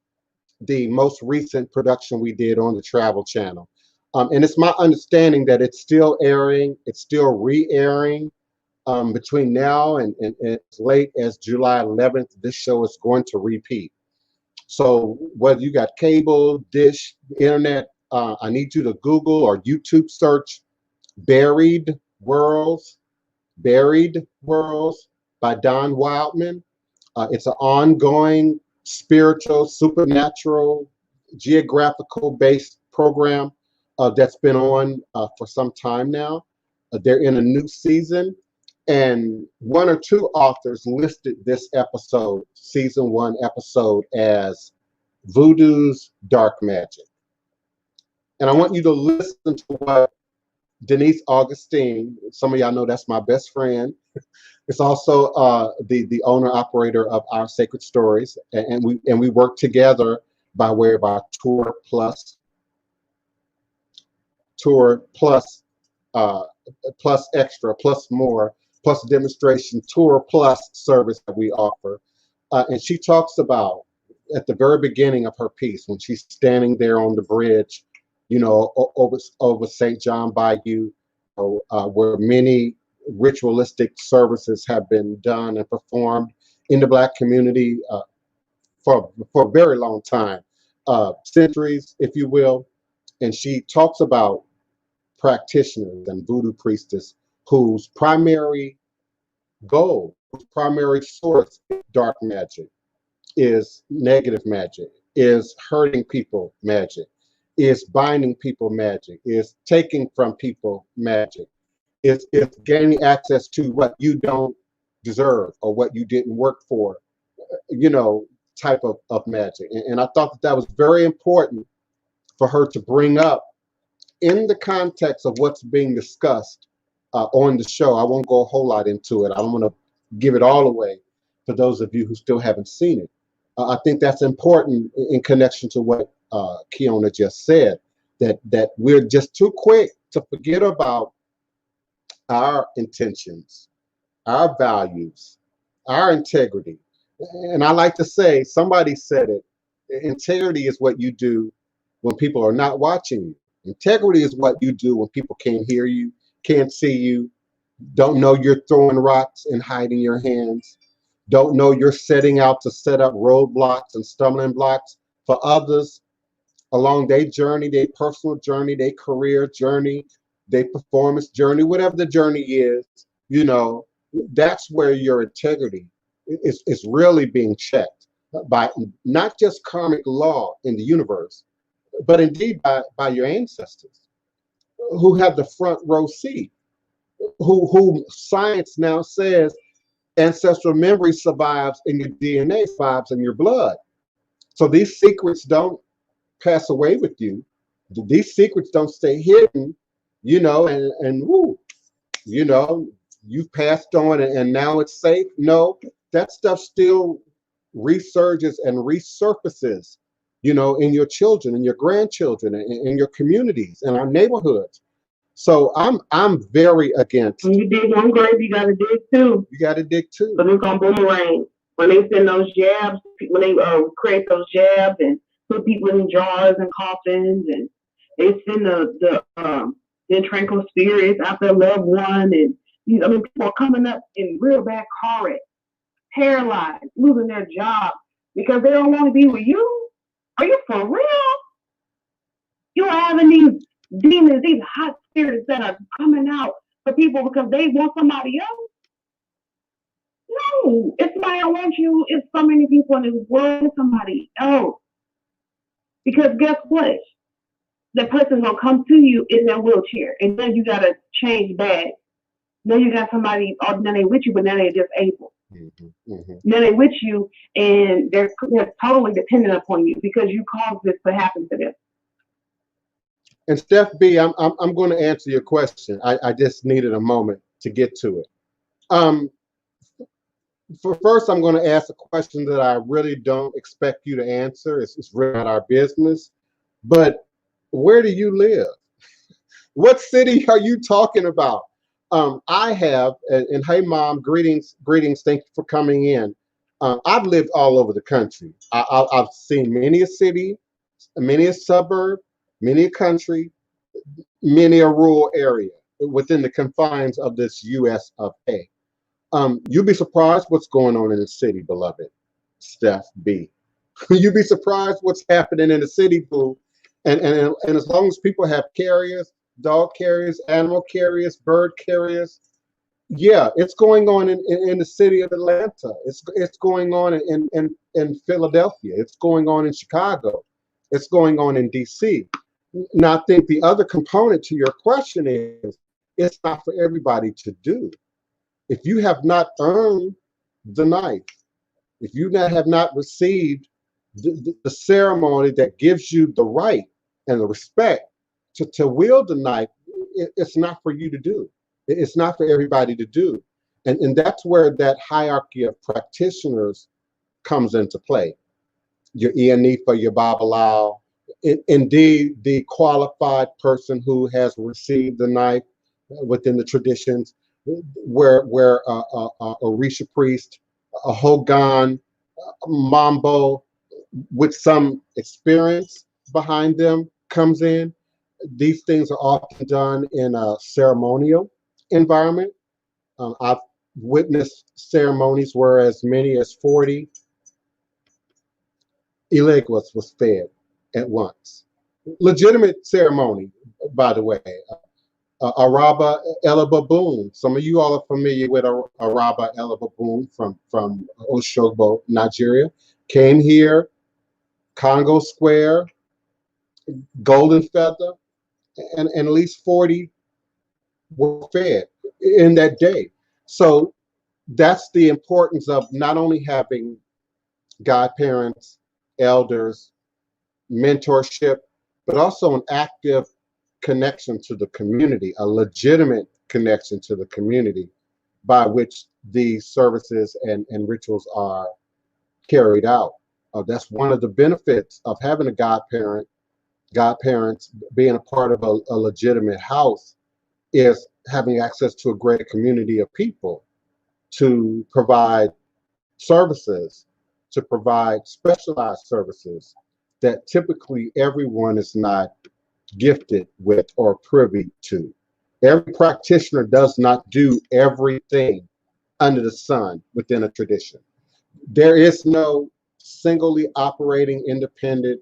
A: the most recent production we did on the Travel Channel. And it's my understanding that it's still airing, it's still re-airing. Between now and as late as July 11th, this show is going to repeat. So whether you got cable, dish, internet, I need you to Google or YouTube search Buried Worlds by Don Wildman. It's an ongoing spiritual, supernatural, geographical based program that's been on for some time now. They're in a new season. And one or two authors listed this episode, season 1 episode, as Voodoo's dark magic. And I want you to listen to what Denise Augustine, some of y'all know that's my best friend. It's also the owner operator of Our Sacred Stories, and we work together by way of our Tour Plus, Plus Extra, Plus More, Plus Demonstration, Tour Plus service that we offer. And she talks about at the very beginning of her piece, when she's standing there on the bridge, you know, over St. John Bayou, where many ritualistic services have been done and performed in the Black community for a very long time, centuries, if you will. And she talks about practitioners and voodoo priestess whose primary goal, whose primary source is dark magic, is negative magic, is hurting people magic, is binding people magic, is taking from people magic, is gaining access to what you don't deserve or what you didn't work for, you know, type of magic. And I thought that was very important for her to bring up in the context of what's being discussed on the show. I won't go a whole lot into it. I don't want to give it all away for those of you who still haven't seen it. I think that's important in connection to what Kiona just said, that we're just too quick to forget about our intentions, our values, our integrity. And I like to say, somebody said it, integrity is what you do when people are not watching you. Integrity is what you do when people can't hear you, can't see you, don't know you're throwing rocks and hiding your hands, don't know you're setting out to set up roadblocks and stumbling blocks for others along their journey, their personal journey, their career journey, their performance journey, whatever the journey is. You know, that's where your integrity is really being checked by not just karmic law in the universe, but indeed by your ancestors who have the front row seat, who science now says ancestral memory survives in your DNA, survives in your blood. So these secrets don't pass away with you. These secrets don't stay hidden, you know, and woo, you know, you've passed on and now it's safe. No, that stuff still resurges and resurfaces, you know, in your children and your grandchildren and in your communities and our neighborhoods. So I'm very against.
B: When you dig one grave, you gotta dig two.
A: You gotta dig two.
B: But it's gonna boomerang. When they send those jabs, when they create those jabs and put people in jars and coffins, and they send the tranquil spirits after a loved one, and I mean, people are coming up in real bad car wrecks, paralyzed, losing their job because they don't want to be with you. Are you for real? You're having these demons, these hot spirits that are coming out for people because they want somebody else? No, it's somebody I want you. It's so many people in this world, it's somebody else. Because guess what? The person's gonna come to you in their wheelchair, and then you gotta change bags. Then you got somebody, or then they with you, but now they're disabled. Then they with you, and they're totally dependent upon you because you caused this to happen to them.
A: And Steph B, I'm going to answer your question. I just needed a moment to get to it. For first, I'm going to ask a question that I really don't expect you to answer. It's really not our business. But where do you live? What city are you talking about? I have, and hey, Mom, greetings. Thank you for coming in. I've lived all over the country. I've seen many a city, many a suburb, many a country, many a rural area within the confines of this U.S. of A. You'd be surprised what's going on in the city, beloved Steph B. You'd be surprised what's happening in the city, boo. And as long as people have carriers, dog carriers, animal carriers, bird carriers, yeah, it's going on in the city of Atlanta. It's going on in Philadelphia. It's going on in Chicago. It's going on in D.C. Now, I think the other component to your question is it's not for everybody to do. If you have not earned the knife, if you have not received the ceremony that gives you the right and the respect to wield the knife, it's not for you to do. It's not for everybody to do. And that's where that hierarchy of practitioners comes into play. Your Ianifa, your Babalao, indeed the qualified person who has received the knife within the traditions, where a Orisha priest, a Hogan, a Mambo with some experience behind them comes in. These things are often done in a ceremonial environment. I've witnessed ceremonies where as many as 40 Ileguas was fed at once. Legitimate ceremony, by the way. Araba Elababoon. Some of you all are familiar with Araba Elababoon from Oshogbo, Nigeria. Came here, Congo Square, Golden Feather, and at least 40 were fed in that day. So that's the importance of not only having godparents, elders, mentorship, but also an active connection to the community, a legitimate connection to the community by which these services and rituals are carried out. That's one of the benefits of having a godparents being a part of a legitimate house is having access to a great community of people to provide services, to provide specialized services that typically everyone is not gifted with or privy to. Every practitioner does not do everything under the sun within a tradition. There is no singly operating independent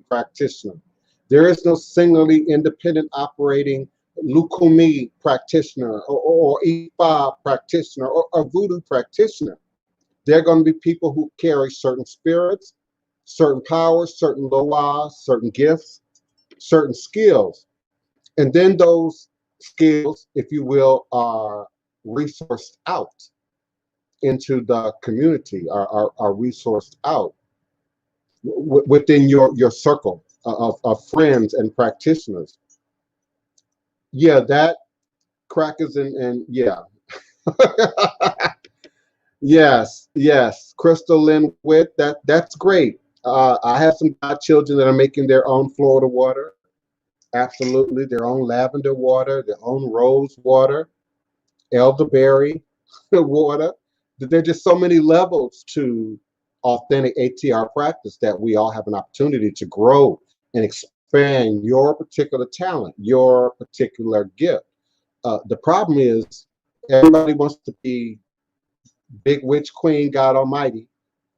A: practitioner. There is no singly independent operating Lukumi practitioner or Ifa practitioner or Voodoo practitioner. There are going to be people who carry certain spirits, certain powers, certain loas, certain gifts, certain skills. And then those skills, if you will, are resourced out into the community, are resourced out within your circle of friends and practitioners. Yeah, that crackers and yeah. Yes. Crystal Lynn Witt, that's great. I have some godchildren that are making their own Florida water. Absolutely, their own lavender water, their own rose water, elderberry water. There are just so many levels to authentic ATR practice that we all have an opportunity to grow and expand your particular talent, your particular gift. The problem is everybody wants to be big witch queen, God Almighty,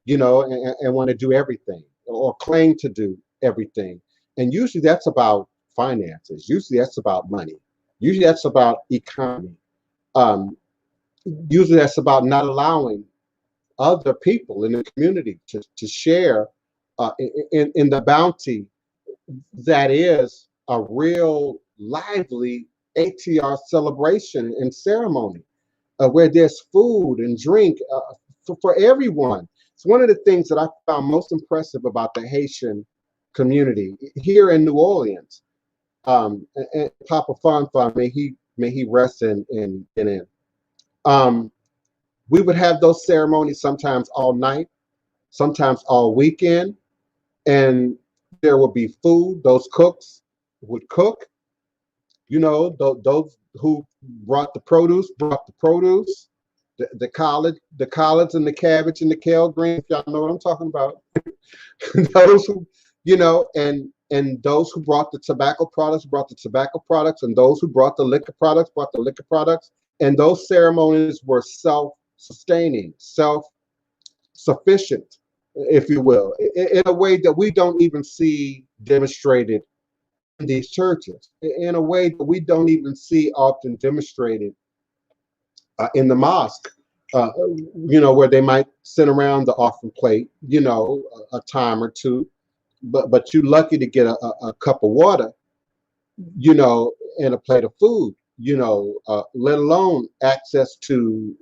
A: and want to do everything or claim to do everything. And usually that's about finances. Usually that's about money. Usually that's about economy. Um, Usually that's about not allowing other people in the community to share in the bounty that is a real lively ATR celebration and ceremony where there's food and drink for everyone. It's one of the things that I found most impressive about the Haitian community here in New Orleans. And Papa Fanfa, may he rest in. Um, we would have those ceremonies sometimes all night, sometimes all weekend, and there would be food. Those cooks would cook. Those who brought the produce, the collards and the cabbage and the kale green. If y'all know what I'm talking about. Those who, and those who brought the tobacco products brought the tobacco products, and those who brought the liquor products brought the liquor products. And those ceremonies were self-sustaining, self-sufficient, if you will, in a way that we don't even see demonstrated in these churches, in a way that we don't even see often demonstrated in the mosque, where they might sit around the offering plate, a time or two, but you're lucky to get a cup of water, and a plate of food, let alone access to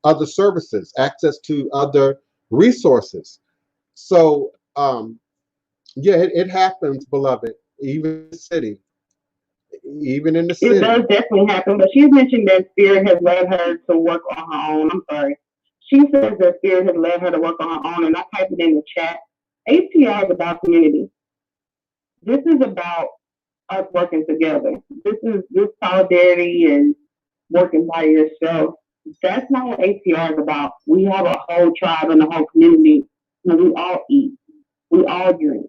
A: other services, access to other resources. So yeah, it happens, beloved, even in the city. Even in the
B: It
A: city.
B: does definitely happen, but she's mentioned that spirit has led her to work on her own. I'm sorry. She says that spirit has led her to work on her own, and I typed it in the chat. ATR is about community. This is about us working together. This solidarity and working by yourself. That's not what ATR is about. We have a whole tribe and a whole community, and we all eat. We all drink.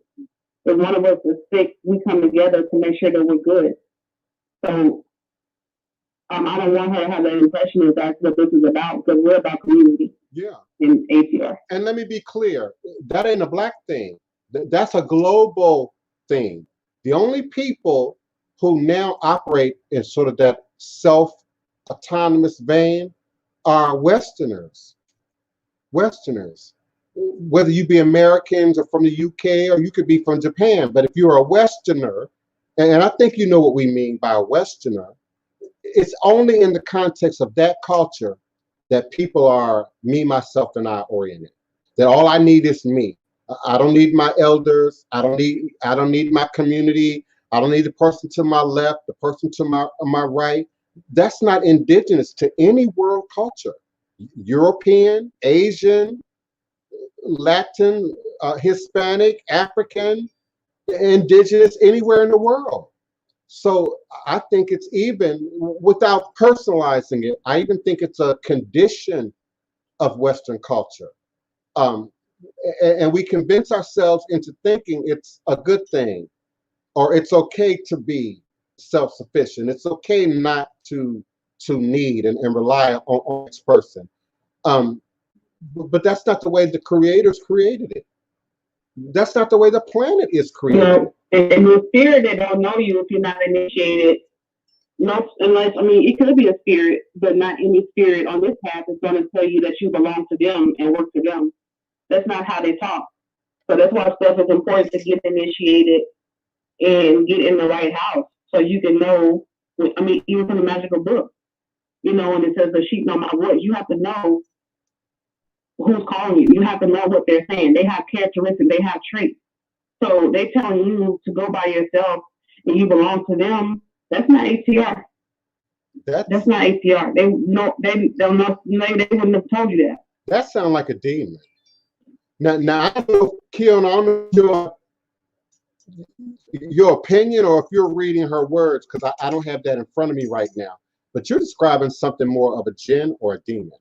B: If one of us is sick, we come together to make sure that we're good. So I don't want her to have that impression that that's what this is about, because we're about community.
A: Yeah.
B: In ATR.
A: And let me be clear, that ain't a black thing. That's a global thing. The only people who now operate in sort of that self-autonomous vein are Westerners. Westerners. Whether you be Americans or from the UK, or you could be from Japan, but if you're a Westerner, and I think you know what we mean by a Westerner, it's only in the context of that culture that people are me, myself, and I oriented. That all I need is me. I don't need my elders. I don't need my community. I don't need the person to my left, the person to my right. That's not indigenous to any world culture. European, Asian, Latin, Hispanic, African, indigenous, anywhere in the world. So I think it's, even without personalizing it, I even think it's a condition of Western culture. And we convince ourselves into thinking it's a good thing, or it's okay to be self-sufficient. It's okay not to need and rely on this person. But that's not the way the creators created it. That's not the way the planet is created.
B: No, and the spirit that don't know you if you're not initiated. No, unless, I mean, it could be a spirit, but not any spirit on this path is going to tell you that you belong to them and work for them. That's not how they talk. So that's why stuff is important to get initiated and get in the right house, so you can know. I mean, even from the magical book, you know, when it says the sheep know my voice, you have to know who's calling you. You have to know what they're saying. They have characteristics. They have traits. So they telling you to go by yourself and you belong to them. That's not ATR. That's not ATR. They know. They don't know. They wouldn't have told you that.
A: That sounds like a demon. Now I don't know, Keon, I don't know your opinion, or if you're reading her words, because I don't have that in front of me right now. But you're describing something more of a jinn or a demon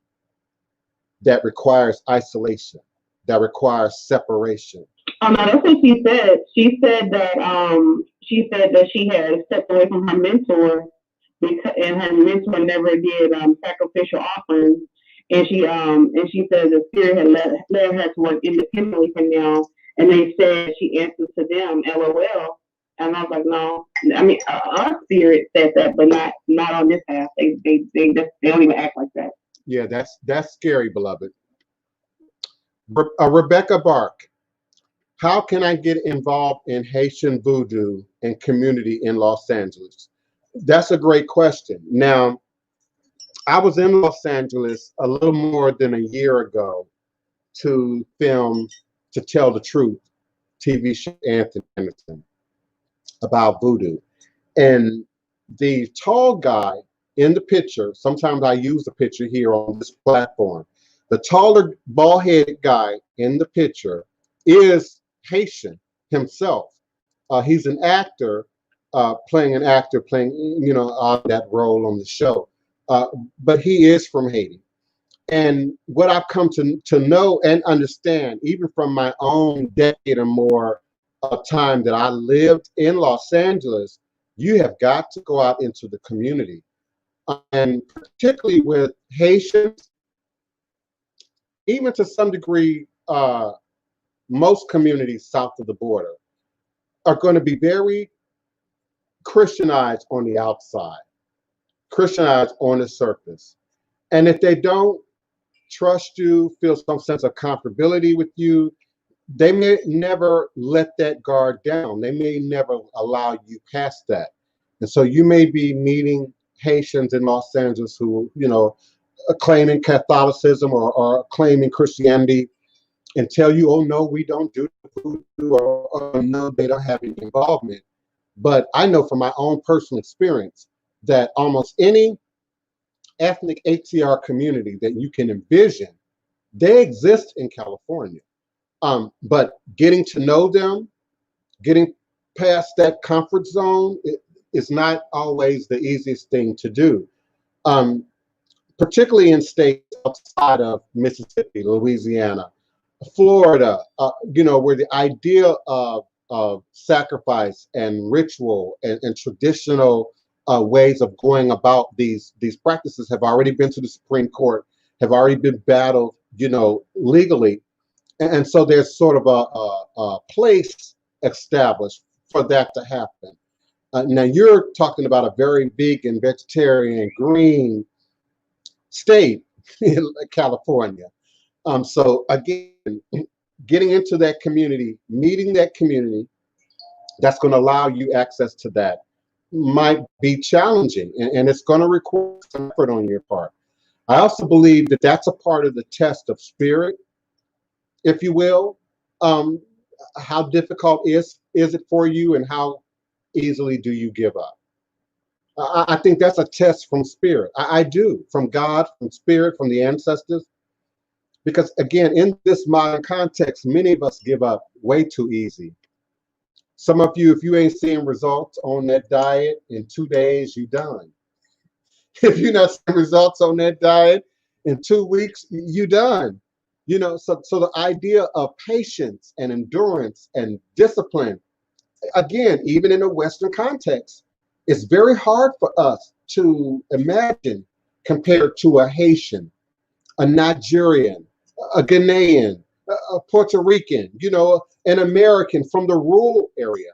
A: that requires isolation, that requires separation.
B: Oh no, that's what she said. She said that she had stepped away from her mentor because, and her mentor never did sacrificial offerings, and she said the spirit had led her to work independently from them, and they said she answered to them, LOL. And I was like, no, I mean, our spirit said that, but not on this path. They don't even act like that.
A: Yeah, that's scary, beloved. Rebecca Bark, how can I get involved in Haitian voodoo and community in Los Angeles? That's a great question. Now, I was in Los Angeles a little more than a year ago to film To Tell the Truth, TV show Anthony Anderson about voodoo. And the tall guy in the picture, sometimes I use the picture here on this platform, the taller, bald-headed guy in the picture is Haitian himself. He's an actor, playing that role on the show. But he is from Haiti. And what I've come to know and understand, even from my own decade or more of time that I lived in Los Angeles, you have got to go out into the community. And particularly with Haitians, even to some degree, most communities south of the border are going to be very Christianized on the outside, Christianized on the surface. And if they don't trust you, feel some sense of comfortability with you, they may never let that guard down. They may never allow you past that. And so you may be meeting Haitians in Los Angeles who, claiming Catholicism or claiming Christianity and tell you, oh, no, we don't do voodoo, or no, they don't have any involvement. But I know from my own personal experience that almost any ethnic ATR community that you can envision, they exist in California. But getting to know them, getting past that comfort zone is not always the easiest thing to do. Particularly in states outside of Mississippi, Louisiana, Florida, where the idea of sacrifice and ritual and traditional ways of going about these practices have already been to the Supreme Court, have already been battled, legally. And so there's sort of a place established for that to happen. Now you're talking about a very vegan, vegetarian, green state in California. So again, getting into that community, meeting that community that's going to allow you access to that might be challenging, and it's going to require some effort on your part. I also believe that that's a part of the test of spirit, if you will. How difficult is it for you, and how easily do you give up? I think that's a test from spirit. I do, from God, from spirit, from the ancestors. Because again, in this modern context, many of us give up way too easy. Some of you, if you ain't seeing results on that diet in 2 days, you done. If you're not seeing results on that diet in 2 weeks, you done. So the idea of patience and endurance and discipline, again, even in a Western context, it's very hard for us to imagine compared to a Haitian, a Nigerian, a Ghanaian, a Puerto Rican, an American from the rural area.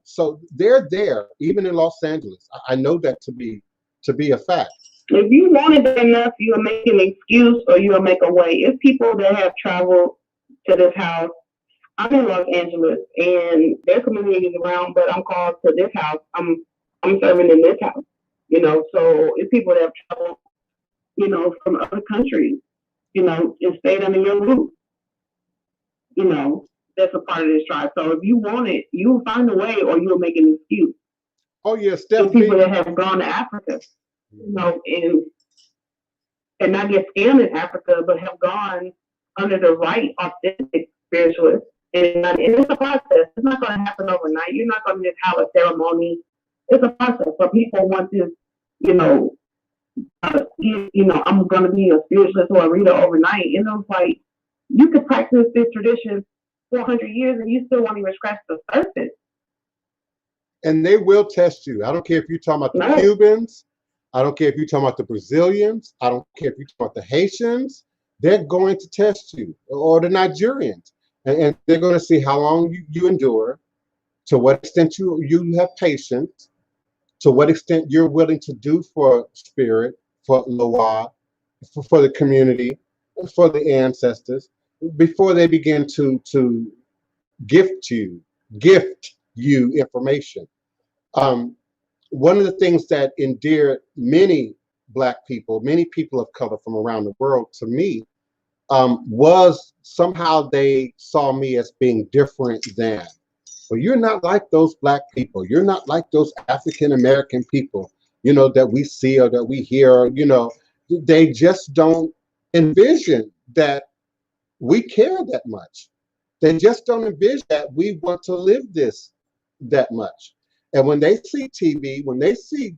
A: So they're there, even in Los Angeles. I know that to be a fact.
B: If you want it enough, you'll make an excuse or you'll make a way. It's people that have traveled to this house. I'm in Los Angeles, and their community is around, but I'm called to this house. I'm serving in this house, so it's people that have traveled, from other countries, and stayed under your roof, that's a part of this tribe. So if you want it, you'll find a way or you'll make an excuse.
A: Oh, yes,
B: definitely. People that have gone to Africa, and not get scammed in Africa, but have gone under the right, authentic spiritualist. And it's a process. It's not going to happen overnight. You're not going to just have a ceremony. It's a process. So people want this, I'm going to be a spiritualist or a reader overnight. And it's like, you could practice this tradition 400 years and you still won't even scratch the surface.
A: And they will test you. I don't care if you're talking about the Cubans. I don't care if you're talking about the Brazilians. I don't care if you're talking about the Haitians. They're going to test you, or the Nigerians. And they're going to see how long you endure, to what extent you have patience, to what extent you're willing to do for spirit, for Loa, for the community, for the ancestors, before they begin to gift you information. One of the things that endeared many Black people, many people of color from around the world to me, was somehow they saw me as being different than. Well, you're not like those Black people. You're not like those African American people, that we see or that we hear. They just don't envision that we care that much. They just don't envision that we want to live this that much. And when they see TV, when they see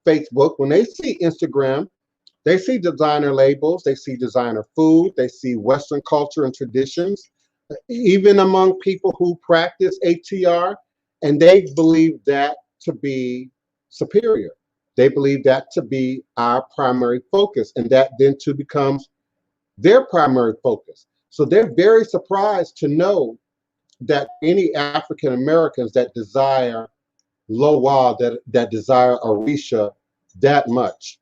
A: Facebook, when they see Instagram, they see designer labels, they see designer food, they see Western culture and traditions, even among people who practice ATR, and they believe that to be superior. They believe that to be our primary focus, and that then too becomes their primary focus. So they're very surprised to know that any African Americans that desire Loa, that desire Orisha that much.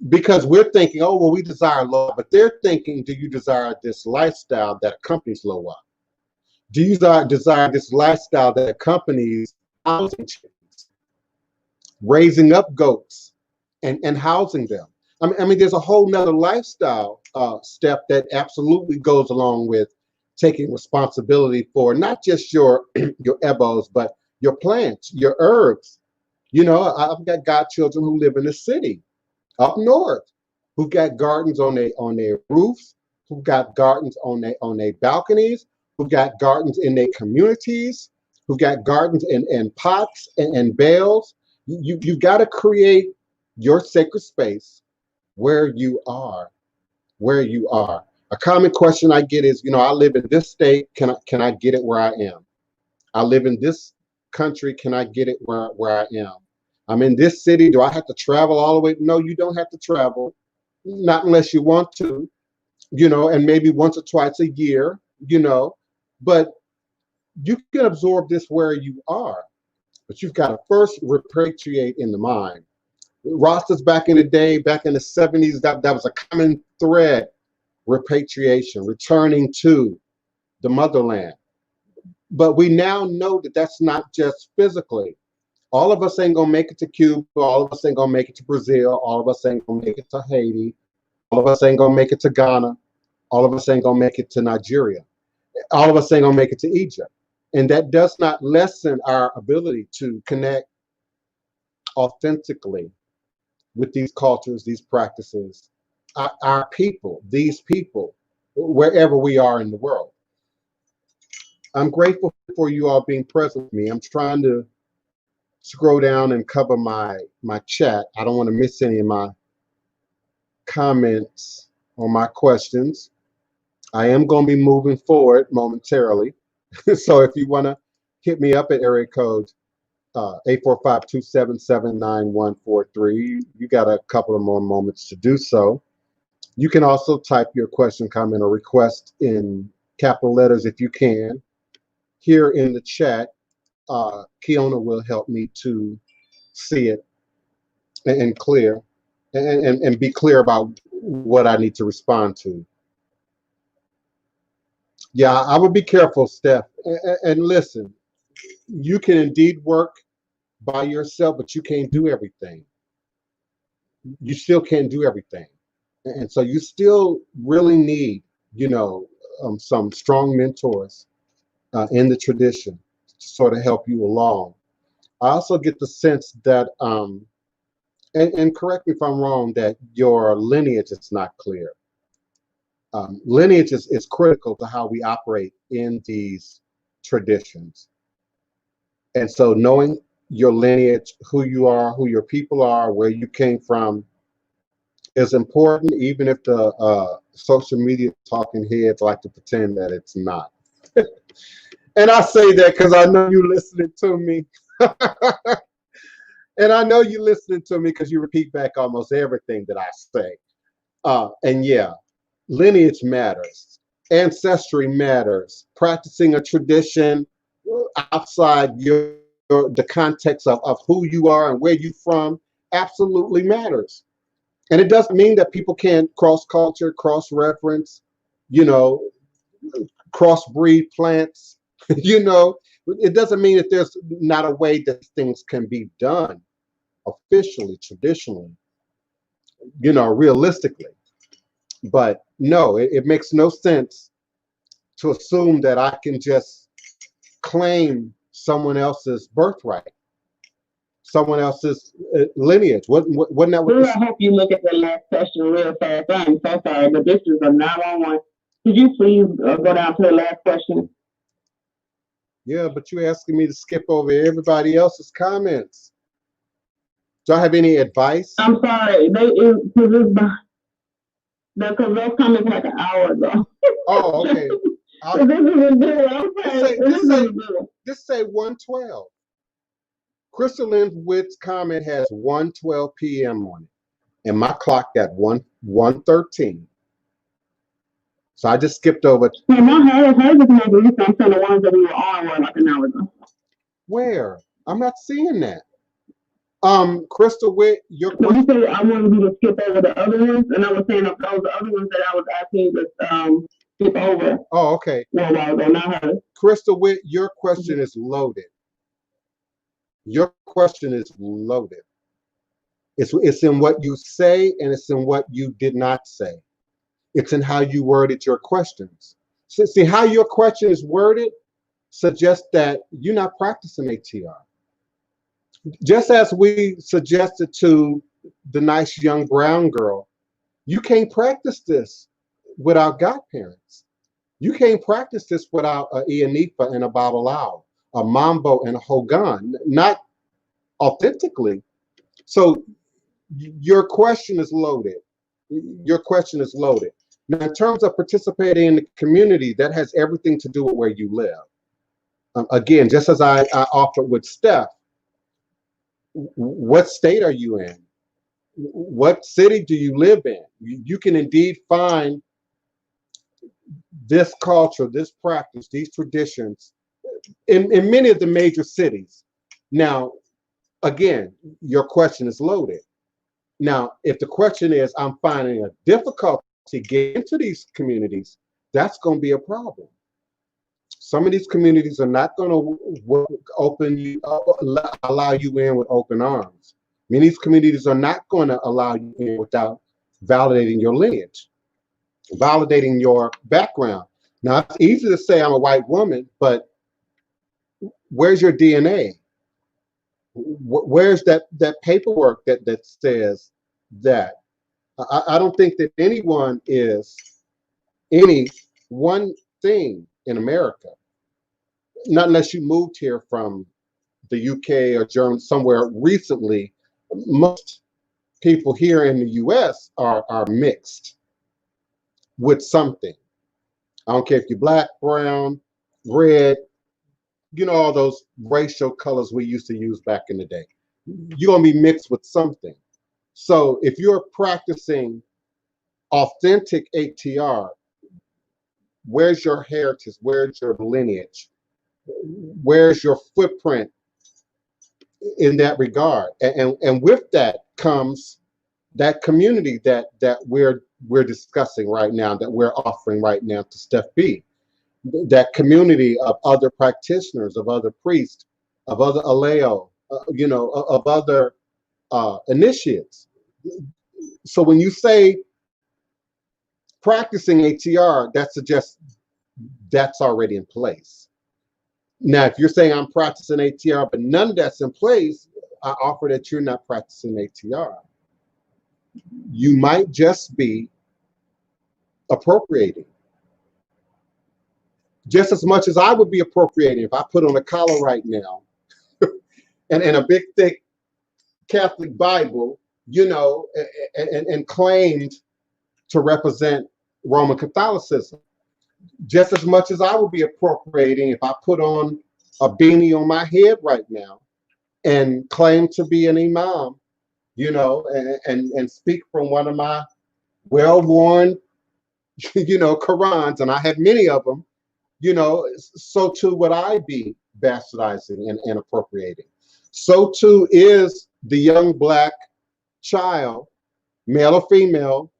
A: Because we're thinking, oh, well, we desire Loa, but they're thinking, do you desire this lifestyle that accompanies Loa? Do you desire this lifestyle that accompanies housing chickens, raising up goats and housing them? I mean, there's a whole nother lifestyle step that absolutely goes along with taking responsibility for not just your your ebos, but your plants, your herbs. You know, I've got godchildren who live in the city up north, who've got gardens on their roofs, who've got gardens on their balconies, who've got gardens in their communities, who've got gardens in pots and bales. You've got to create your sacred space where you are, where you are. A common question I get is, you know, I live in this state. Can I get it where I am? I live in this country. Can I get it where I am? I'm in this city. Do I have to travel all the way? No, you don't have to travel, not unless you want to, you know, and maybe once or twice a year, you know, but you can absorb this where you are. But you've got to first repatriate in the mind. Rosters back in the day, back in the 70s, that was a common thread. Repatriation, returning to the motherland. But we now know that that's not just physically. All of us ain't gonna make it to Cuba. All of us ain't gonna make it to Brazil. All of us ain't gonna make it to Haiti. All of us ain't gonna make it to Ghana. All of us ain't gonna make it to Nigeria. All of us ain't gonna make it to Egypt. And that does not lessen our ability to connect authentically with these cultures, these practices, our people, these people, wherever we are in the world. I'm grateful for you all being present with me. I'm trying to scroll down and cover my chat. I don't want to miss any of my comments or my questions. I am going to be moving forward momentarily. So if you want to hit me up at area code 845-277-9143, you got a couple of more moments to do so. You can also type your question, comment, or request in capital letters if you can. Here in the chat, Kiona will help me to see it and clear and be clear about what I need to respond to. Yeah, I would be careful, Steph. And listen, you can indeed work by yourself, but you can't do everything. You still can't do everything. And so you still really need, you know, some strong mentors in the tradition to sort of help you along. I also get the sense that, and correct me if I'm wrong, that your lineage is not clear. Lineage is critical to how we operate in these traditions. And so knowing your lineage, who you are, who your people are, where you came from, is important, even if the social media talking heads like to pretend that it's not. And I say that because I know you listening to me. And I know you listening to me because you repeat back almost everything that I say. And yeah, lineage matters. Ancestry matters. Practicing a tradition outside the context of who you are and where you're from absolutely matters. And it doesn't mean that people can't cross culture, cross reference, you know, crossbreed plants. You know, it doesn't mean that there's not a way that things can be done officially, traditionally, you know, realistically. But no, it makes no sense to assume that I can just claim someone else's birthright, someone else's lineage. Wouldn't that what?
B: I hope you look at the last question real fast. I'm so sorry, but this is a 911. Could you please go down to the last question?
A: Yeah, but you're asking me to skip over everybody else's comments. Do I have any advice?
B: I'm sorry. Because those comments like an hour ago.
A: Oh, okay. This say 112. Crystal Lynn's Witt's comment has 1:12 p.m. on it, and my clock got 1:13. So I just skipped over.
B: Yeah, hers is more recent. I'm saying the ones that we were on were like an hour ago.
A: Where? I'm not seeing that. Crystal Witt, your
B: question. So you said I wanted you to skip over the other ones, and I was saying of those other ones that I was asking you to skip over.
A: Oh, okay.
B: A while ago, not hers.
A: Crystal Witt, your question is loaded. Your question is loaded. It's in what you say, and it's in what you did not say. It's in how you worded your questions. So, see, how your question is worded suggests that you're not practicing ATR. Just as we suggested to the nice young brown girl, you can't practice this without godparents. You can't practice this without a Ianifa and a Babalao, a Mambo and a Hogan, not authentically. So your question is loaded. Your question is loaded. Now, in terms of participating in the community, that has everything to do with where you live. Again, just as I offered with Steph, what state are you in? What city do you live in? You can indeed find this culture, this practice, these traditions in many of the major cities. Now, again, your question is loaded. Now, if the question is, I'm finding a difficulty getting into these communities, that's going to be a problem. Some of these communities are not going to allow you in with open arms. Many of these communities are not going to allow you in without validating your lineage, validating your background. Now, it's easy to say I'm a white woman, but where's your DNA? Where's that paperwork that says that? I don't think that anyone is any one thing in America, not unless you moved here from the UK or Germany somewhere recently. Most people here in the US are mixed with something. I don't care if you're black, brown, red, all those racial colors we used to use back in the day. You're going to be mixed with something. So if you're practicing authentic ATR, where's your heritage? Where's your lineage? Where's your footprint in that regard? And with that comes that community that we're discussing right now, that we're offering right now to Steph B. That community of other practitioners, of other priests, of other aleo, of other initiates. So when you say practicing ATR, that suggests that's already in place. Now, if you're saying I'm practicing ATR, but none of that's in place, I offer that you're not practicing ATR. You might just be appropriating. Just as much as I would be appropriating if I put on a collar right now and a big, thick Catholic Bible, and claimed to represent Roman Catholicism. Just as much as I would be appropriating if I put on a beanie on my head right now and claim to be an imam, and speak from one of my well-worn, Qurans, and I have many of them, so too would I be bastardizing and appropriating. So too is the young black child, male or female,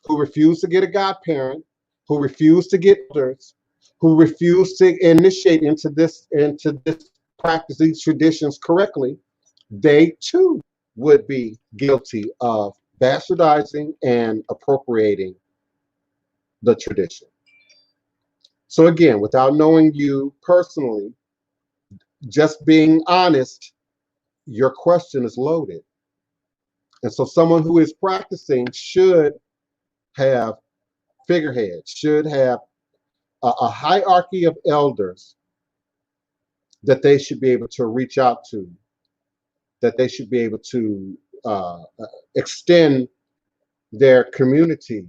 A: who refused to get a godparent, who refused to get elders, who refused to initiate into this practice, these traditions correctly. They too would be guilty of bastardizing and appropriating the tradition. So again, without knowing you personally, just being honest, your question is loaded. And so someone who is practicing should have figureheads, should have a hierarchy of elders that they should be able to reach out to, that they should be able to extend their community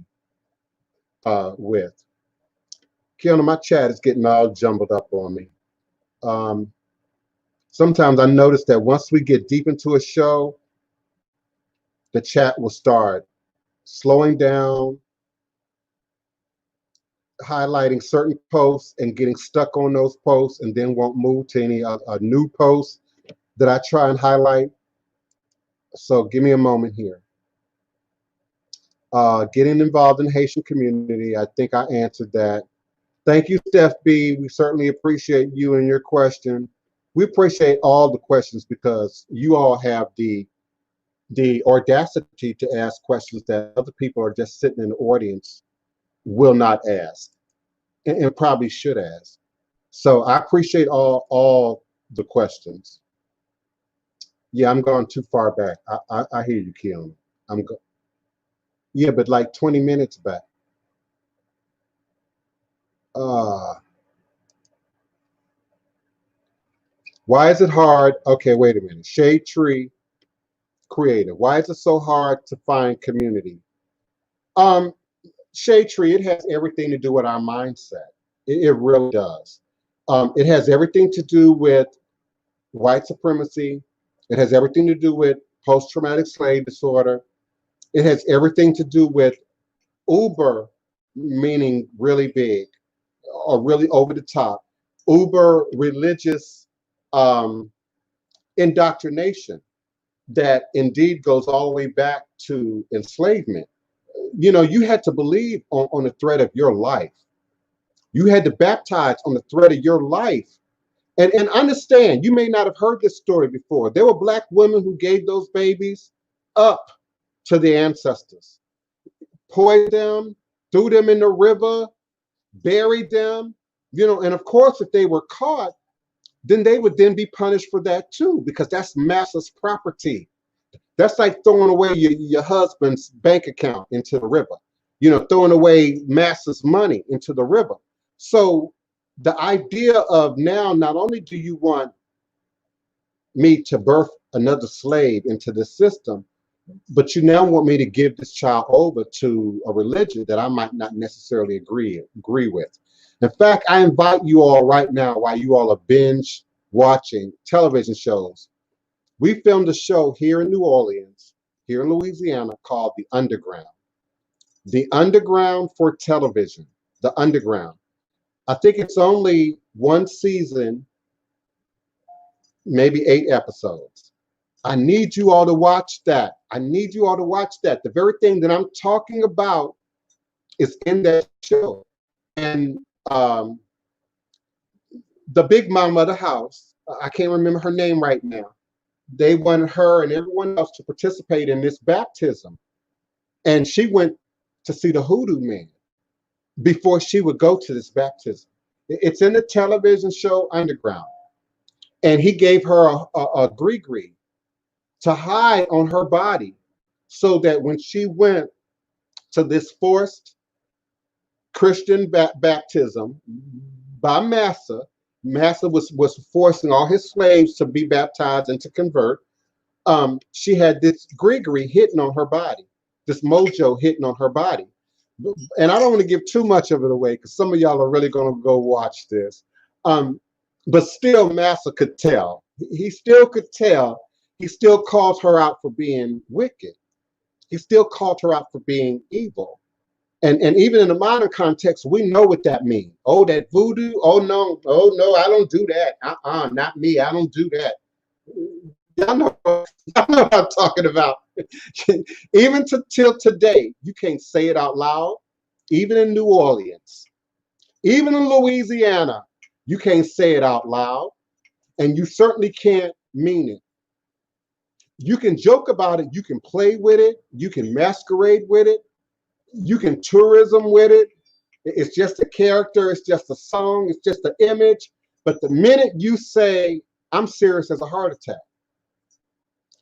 A: with. Kiana, my chat is getting all jumbled up on me. Sometimes I notice that once we get deep into a show, the chat will start slowing down, highlighting certain posts and getting stuck on those posts, and then won't move to any new posts that I try and highlight. So give me a moment here. Getting involved in the Haitian community, I think I answered that. Thank you, Steph B. We certainly appreciate you and your question. We appreciate all the questions because you all have the the audacity to ask questions that other people are just sitting in the audience will not ask, and probably should ask. So I appreciate all the questions. Yeah, I'm going too far back. I hear you, Keon. Yeah, but like 20 minutes back. Uh, why is it hard? Okay, wait a minute. Shade Tree Creative. Why is it so hard to find community? Um, Shade Tree, it has everything to do with our mindset. It really does. It has everything to do with white supremacy. It has everything to do with post-traumatic slave disorder. It has everything to do with uber, meaning really big or really over the top, uber religious um, indoctrination that indeed goes all the way back to enslavement. You know, you had to believe on the thread of your life. You had to baptize on the thread of your life. And understand, you may not have heard this story before. There were Black women who gave those babies up to the ancestors, poisoned them, threw them in the river, buried them, you know, and of course, if they were caught, then they would then be punished for that too, because that's masses property. That's like throwing away your husband's bank account into the river, you know, throwing away masses money into the river. So the idea of now, not only do you want me to birth another slave into the system, but you now want me to give this child over to a religion that I might not necessarily agree with. In fact, I invite you all right now, while you all are binge watching television shows, we filmed a show here in New Orleans, here in Louisiana, called The Underground. The Underground for television, The Underground. I think it's only one season, maybe 8 episodes. I need you all to watch that. I need you all to watch that. The very thing that I'm talking about is in that show. And the big mama of the house, I can't remember her name right now. They wanted her and everyone else to participate in this baptism. And she went to see the Hoodoo man before she would go to this baptism. It's in the television show Underground. And he gave her a gree to hide on her body so that when she went to this forced Christian baptism by Massa, Massa was forcing all his slaves to be baptized and to convert. She had this gree hitting on her body, this mojo hitting on her body. And I don't want to give too much of it away because some of y'all are really going to go watch this. But still, Massa could tell. He still could tell. He still called her out for being wicked. He still called her out for being evil. And even in the modern context, we know what that means. Oh, that voodoo? Oh no, I don't do that. Not me. I don't do that. Y'all know what I'm talking about. Even till today, you can't say it out loud. Even in New Orleans, even in Louisiana, you can't say it out loud. And you certainly can't mean it. You can joke about it. You can play with it. You can masquerade with it. You can tourism with it. It's just a character. It's just a song. It's just an image. But the minute you say, I'm serious as a heart attack,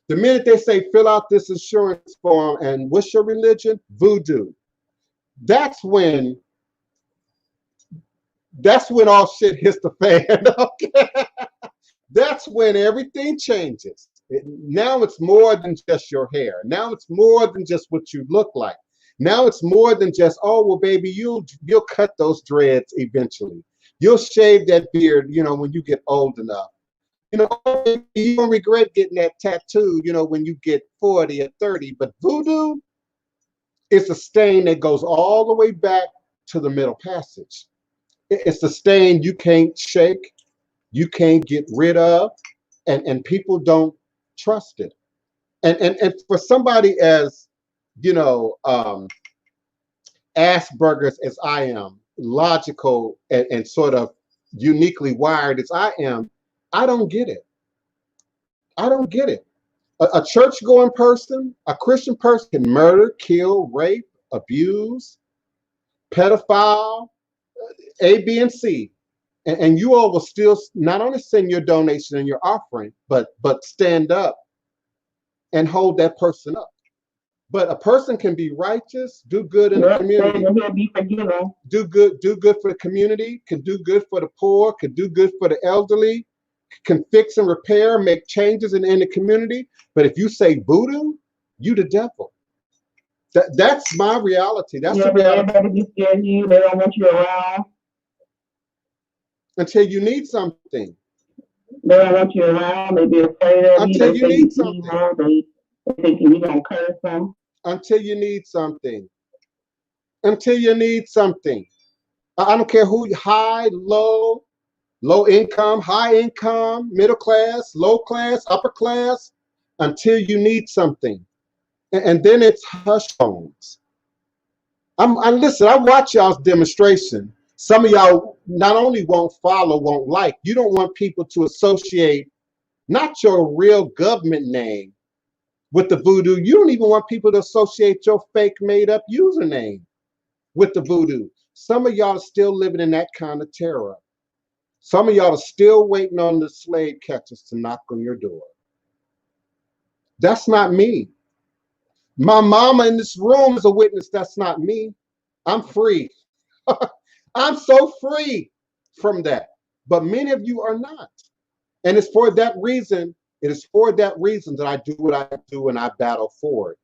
A: the minute they say, fill out this insurance form and what's your religion? Voodoo. That's when all shit hits the fan. Okay? That's when everything changes. Now it's more than just your hair. Now it's more than just what you look like. Now it's more than just, oh, well, baby, you'll cut those dreads eventually. You'll shave that beard, you know, when you get old enough. You know, you don't regret getting that tattoo, you know, when you get 40 or 30. But voodoo is a stain that goes all the way back to the Middle Passage. It's a stain you can't shake, you can't get rid of, and people don't trust it. And for somebody as, you know, Asperger's as I am, logical and sort of uniquely wired as I am, I don't get it. I don't get it. A church-going person, a Christian person can murder, kill, rape, abuse, pedophile, A, B, and C. And you all will still not only send your donation and your offering, but stand up and hold that person up. But a person can be righteous, do good in the community, do good for the community, can do good for the poor, can do good for the elderly, can fix and repair, make changes in the community. But if you say voodoo, you the devil. That's my reality. That's the reality.
B: Everybody be scared of you. They don't want you around.
A: Until you need something.
B: They don't want you around. They be afraid of you.
A: Until you need something.
B: They think you're going to curse them.
A: Until you need something. Until you need something. I don't care who, high, low income, high income, middle class, low class, upper class, until you need something. And then it's hush tones. Listen, I watch y'all's demonstration. Some of y'all not only won't follow, won't like. You don't want people to associate not your real government name with the voodoo. You don't even want people to associate your fake made up username with the voodoo. Some of y'all are still living in that kind of terror. Some of y'all are still waiting on the slave catchers to knock on your door. That's not me. My mama in this room is a witness. That's not me. I'm free. I'm so free from that. But many of you are not. And it's for that reason. It is for that reason that I do what I do and I battle for it.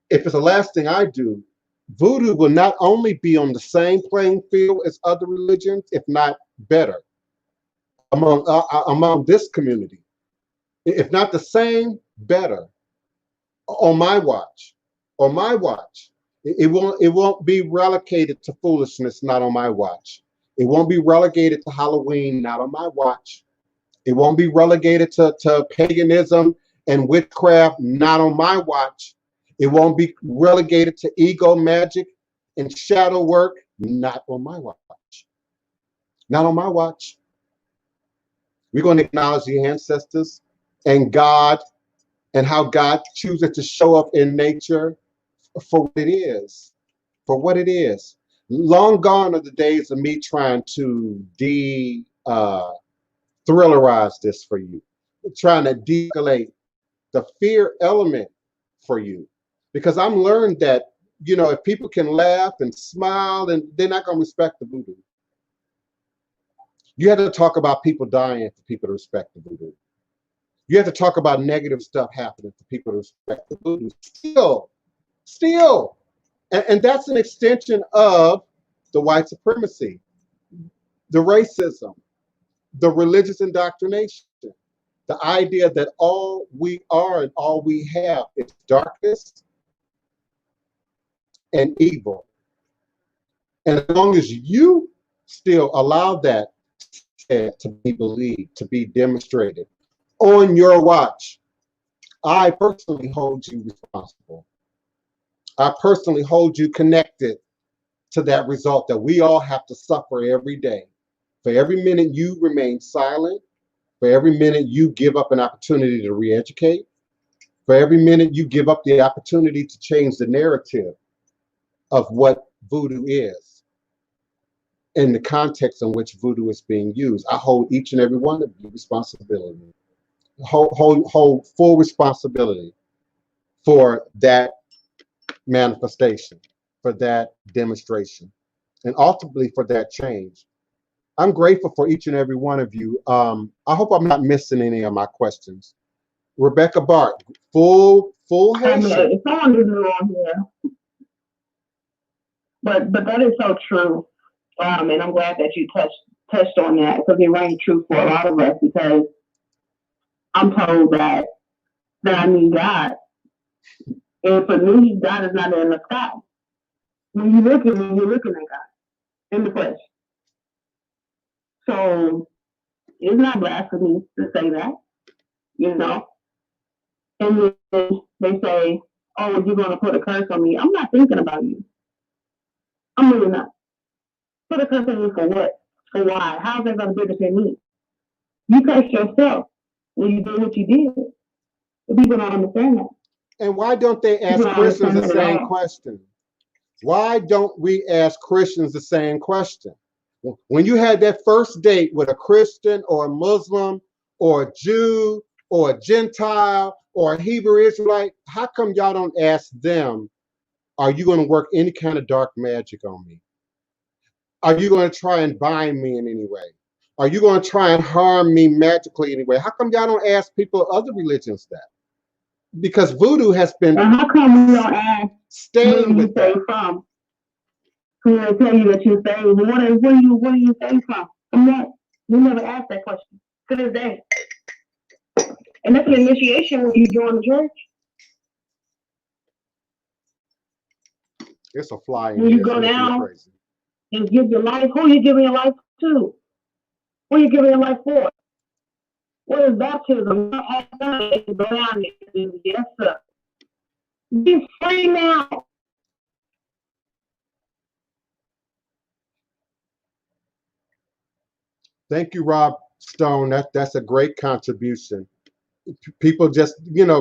A: If it's the last thing I do, voodoo will not only be on the same playing field as other religions, if not better, among this community. If not the same, better. On my watch. On my watch. It won't be relegated to foolishness, not on my watch. It won't be relegated to Halloween, not on my watch. It won't be relegated to paganism and witchcraft, not on my watch. It won't be relegated to ego magic and shadow work, not on my watch. Not on my watch. We're going to acknowledge the ancestors and God and how God chooses to show up in nature for what it is. For what it is. Long gone are the days of me trying to thrillerize this for you, trying to de-escalate the fear element for you, because I'm learned that, you know, if people can laugh and smile, and they're not going to respect the voodoo. You have to talk about people dying for people to respect the voodoo. You have to talk about negative stuff happening for people to respect the voodoo. Still, and that's an extension of the white supremacy, the racism, the religious indoctrination, the idea that all we are and all we have is darkness and evil. And as long as you still allow that to be believed, to be demonstrated on your watch, I personally hold you responsible. I personally hold you connected to that result that we all have to suffer every day. For every minute you remain silent, for every minute you give up an opportunity to re-educate, for every minute you give up the opportunity to change the narrative of what voodoo is in the context in which voodoo is being used, I hold each and every one of you responsibility. Hold full responsibility for that manifestation, for that demonstration, and ultimately for that change. I'm grateful for each and every one of you. I hope I'm not missing any of my questions. Rebecca Bart, full Haitian.
B: Someone is wrong here, but that is so true, and I'm glad that you touched on that, because it rang true for a lot of us. Because I'm told that I need God, and for me, God is not in the sky. When you're looking at God in the flesh. So it's not blasphemy to say that, you know. And then they say, "Oh, you're going to put a curse on me." I'm not thinking about you. I'm really not. Put a curse on me for what? For why? How's that going to benefit me? You cursed yourself when you did what you did. But people don't understand that.
A: And why don't they ask Christians the same question? Why don't we ask Christians the same question? When you had that first date with a Christian or a Muslim or a Jew or a Gentile or a Hebrew Israelite, how come y'all don't ask them, are you going to work any kind of dark magic on me? Are you going to try and bind me in any way? Are you going to try and harm me magically anyway? How come y'all don't ask people of other religions that? Because voodoo has been.
B: And how come we don't ask
A: staying
B: where
A: with that?
B: From? Who will tell you that you're saved? Where do you say from? I'm not. We never asked that question to this day. And that's an initiation when you join the church.
A: It's a fly in
B: when
A: here.
B: You go down and give your life. Who are you giving your life to? Who are you giving your life for? What is baptism? Go down there. Yes, sir. Be free now.
A: Thank you, Rob Stone. That's a great contribution. People just,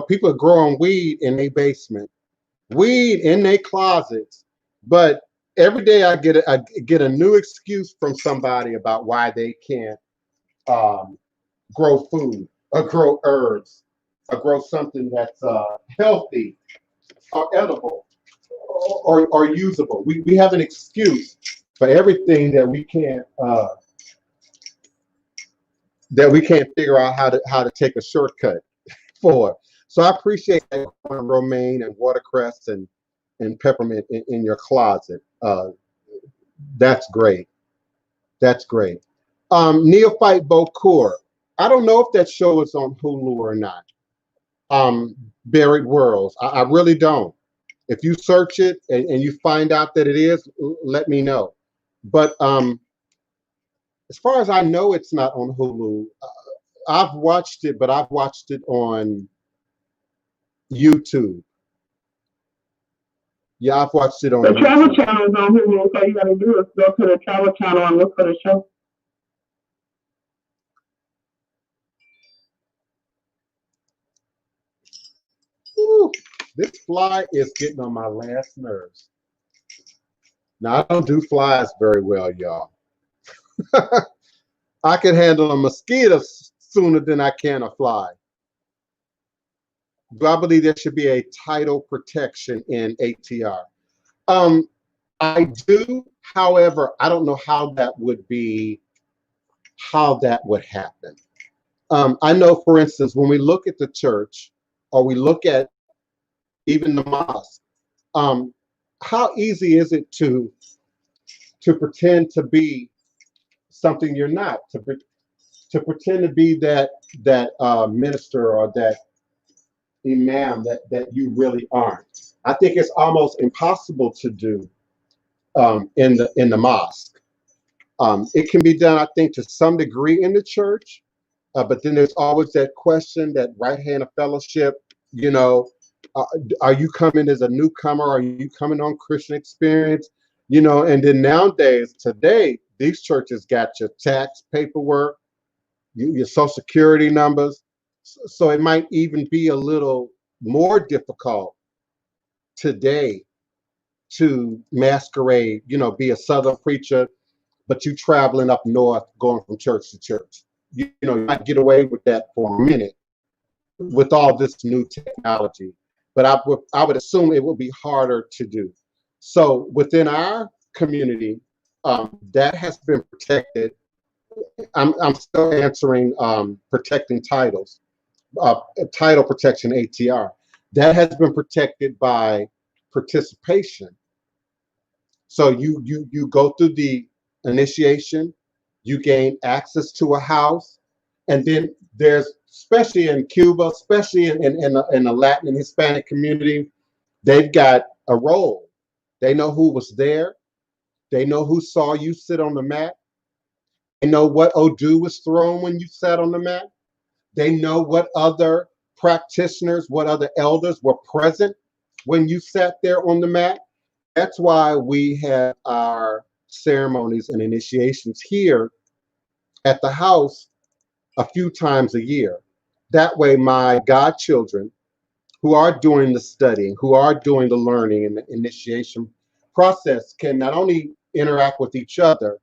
A: people grow on weed in their basement, weed in their closets, but every day I get a new excuse from somebody about why they can't grow food or grow herbs or grow something that's healthy or edible or usable. We have an excuse for everything that we can't figure out how to take a shortcut for. So I appreciate that, romaine and watercress and peppermint in your closet. That's great. That's great. Neophyte Bokur. I don't know if that show is on Hulu or not. Buried Worlds. I really don't. If you search it and you find out that it is, let me know. But as far as I know, it's not on Hulu. I've watched it, but I've watched it on YouTube. Yeah, I've watched it on
B: the
A: YouTube.
B: Travel Channel is on Hulu, so all you gotta do is go to the Travel Channel and look for the show.
A: Ooh, this fly is getting on my last nerves. Now, I don't do flies very well, y'all. I can handle a mosquito sooner than I can a fly. But I believe there should be a title protection in ATR. I do, however, I don't know how that would happen. I know, for instance, when we look at the church or we look at even the mosque, how easy is it to pretend to be something you're not, to pretend to be that minister or that imam that you really aren't. I think it's almost impossible to do in the mosque. It can be done, I think, to some degree in the church, but then there's always that question, that right hand of fellowship. Are you coming as a newcomer? Are you coming on Christian experience? And then nowadays, today, these churches got your tax paperwork, your social security numbers. So it might even be a little more difficult today to masquerade, be a Southern preacher, but you traveling up north, going from church to church. You might get away with that for a minute with all this new technology, but I would assume it would be harder to do. So within our community, that has been protected. I'm still answering protecting titles, title protection ATR. That has been protected by participation. So you go through the initiation, you gain access to a house, and then there's, especially in Cuba, especially in the Latin and Hispanic community, they've got a role. They know who was there. They know who saw you sit on the mat. They know what Odu was thrown when you sat on the mat. They know what other practitioners, what other elders were present when you sat there on the mat. That's why we have our ceremonies and initiations here at the house a few times a year. That way, my godchildren who are doing the studying, who are doing the learning and the initiation process can not only interact with each other,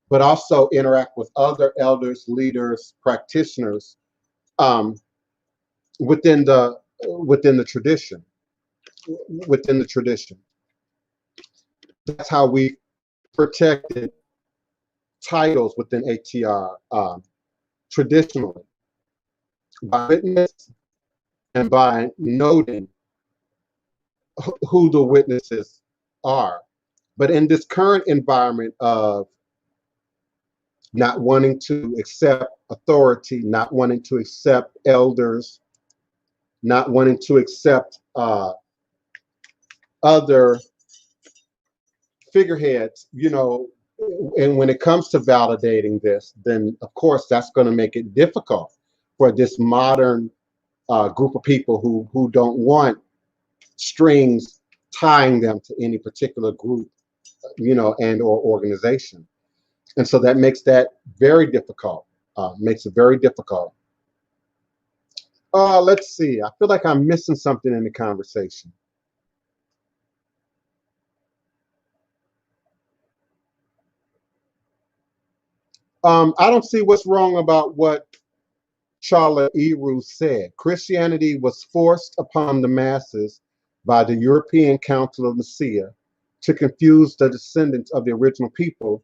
A: but also interact with other elders, leaders, practitioners um, within the tradition. Within the tradition, that's how we protected titles within ATR traditionally, by witness and by noting who the witnesses are. But in this current environment of not wanting to accept authority, not wanting to accept elders, not wanting to accept other figureheads, and when it comes to validating this, then of course that's going to make it difficult for this modern group of people who don't want strings tying them to any particular group, and or organization. And so that makes that very difficult. Makes it very difficult. Let's see. I feel like I'm missing something in the conversation. I don't see what's wrong about what Charla Eru said. Christianity was forced upon the masses by the European Council of Nicaea to confuse the descendants of the original people,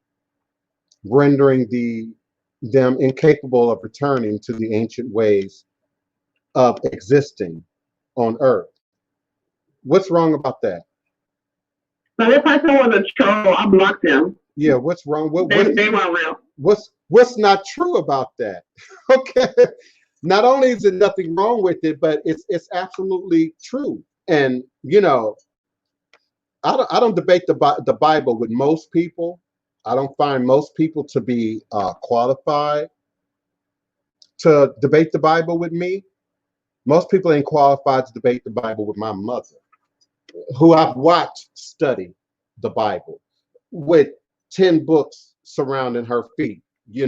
A: rendering them incapable of returning to the ancient ways of existing on Earth. What's wrong about that?
B: So if I want to troll, I block them.
A: Yeah, what's wrong?
B: They weren't real.
A: What's not true about that? Okay. Not only is there nothing wrong with it, but it's absolutely true. And I don't debate the Bible with most people. I don't find most people to be qualified to debate the Bible with me. Most people ain't qualified to debate the Bible with my mother, who I've watched study the Bible with 10 books surrounding her feet. Your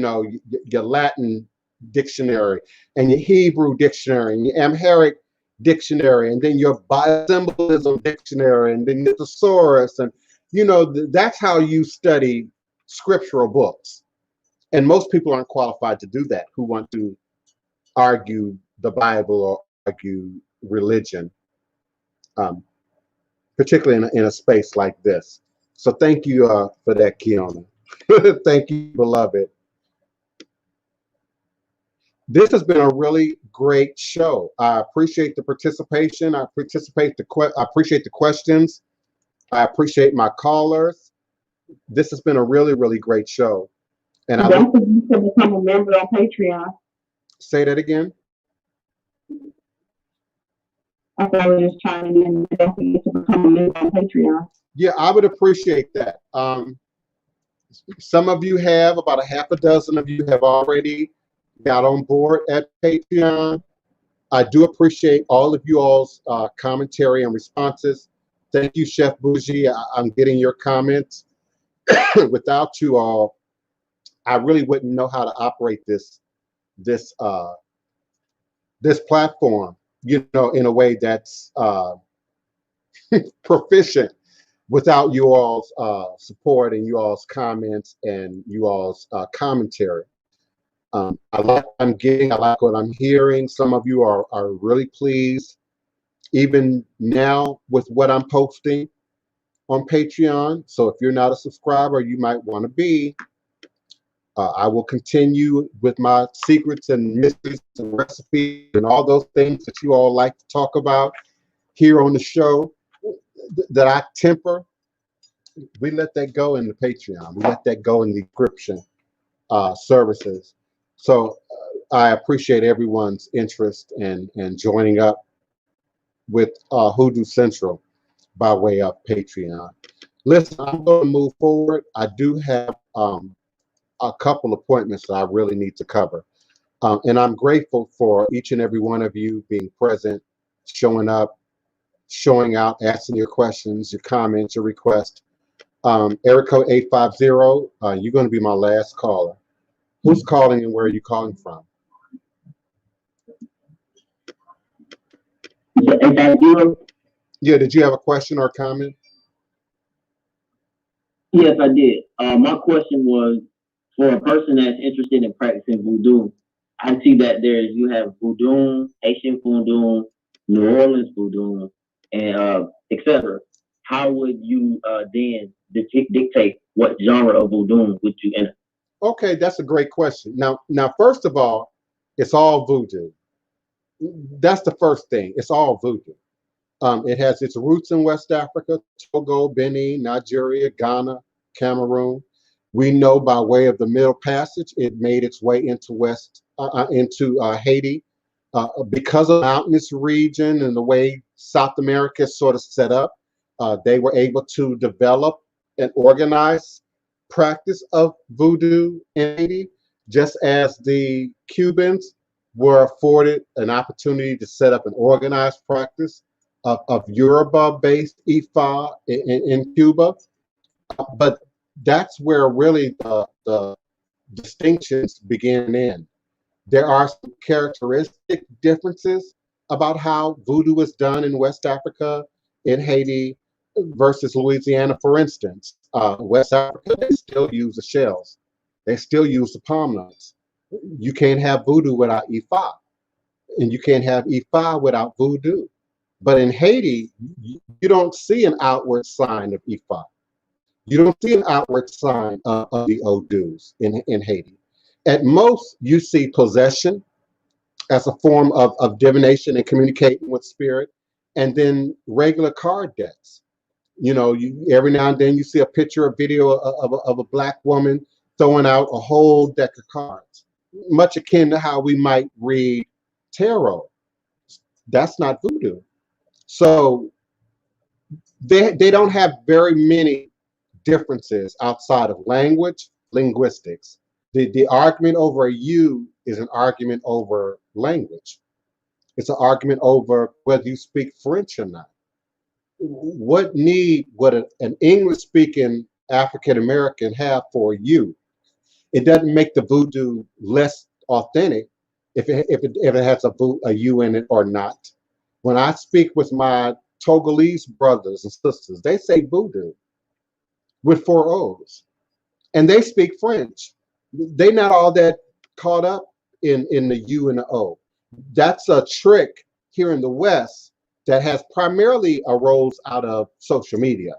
A: Latin dictionary and your Hebrew dictionary and your Amharic dictionary, and then your biosymbolism dictionary, and then your thesaurus, and that's how you study scriptural books. And most people aren't qualified to do that, who want to argue the Bible or argue religion, particularly in a space like this. So thank you for that, Kiona. Thank you, beloved. This has been a really great show. I appreciate the participation. I appreciate the questions. I appreciate my callers. This has been a really, really great show. And
B: don't forget to become a member on Patreon.
A: Say that again.
B: I thought I was just trying to don't forget to become a member on Patreon.
A: Yeah, I would appreciate that. Some of you have, about a half a dozen of you have already got on board at Patreon. I do appreciate all of you all's commentary and responses. Thank you, Chef Bougie. I'm getting your comments. Without you all, I really wouldn't know how to operate this platform, in a way that's proficient without you all's support and you all's comments and you all's commentary. I like what I'm getting. I like what I'm hearing. Some of you are really pleased, even now, with what I'm posting on Patreon. So if you're not a subscriber, you might want to be. I will continue with my secrets and mysteries and recipes and all those things that you all like to talk about here on the show that I temper. We let that go in the Patreon. We let that go in the description services. So I appreciate everyone's interest and joining up with Hoodoo Central by way of Patreon. Listen, I'm going to move forward. I do have a couple appointments that I really need to cover. And I'm grateful for each and every one of you being present, showing up, showing out, asking your questions, your comments, your requests. Area code 850, you're going to be my last caller. Who's calling and where are you calling from?
B: If I do,
A: Yeah, did you have a question or comment?
B: yes, I did. My question was for a person that's interested in practicing voodoo. I see that you have voodoo, Haitian voodoo, New Orleans voodoo, and etc. How would you then dictate what genre of voodoo would you enter?
A: Okay, that's a great question. Now, first of all, it's all voodoo. That's the first thing. It's all voodoo. It has its roots in West Africa, Togo, Benin, Nigeria, Ghana, Cameroon. We know by way of the Middle Passage, it made its way into Haiti because of the mountainous region and the way South America is sort of set up. They were able to develop an organized practice of voodoo in Haiti, just as the Cubans were afforded an opportunity to set up an organized practice of Yoruba-based Ifa in Cuba. But that's where really the distinctions begin and end. There are some characteristic differences about how voodoo is done in West Africa, in Haiti versus Louisiana, for instance. West Africa, they still use the shells. They still use the palm nuts. You can't have voodoo without Ifa, and you can't have Ifa without voodoo. But in Haiti, you don't see an outward sign of Ifa. You don't see an outward sign of the Odus in Haiti. At most, you see possession as a form of divination and communicating with spirit, and then regular card decks. Every now and then you see a picture or video of a black woman throwing out a whole deck of cards, much akin to how we might read tarot. That's not voodoo. So they don't have very many differences outside of language, linguistics. The argument over a U is an argument over language. It's an argument over whether you speak French or not. What need would an English-speaking African American have for you? It doesn't make the voodoo less authentic if it has a U in it or not. When I speak with my Togolese brothers and sisters, they say voodoo with four O's, and they speak French. They're not all that caught up in the U and the O. That's a trick here in the West that has primarily arose out of social media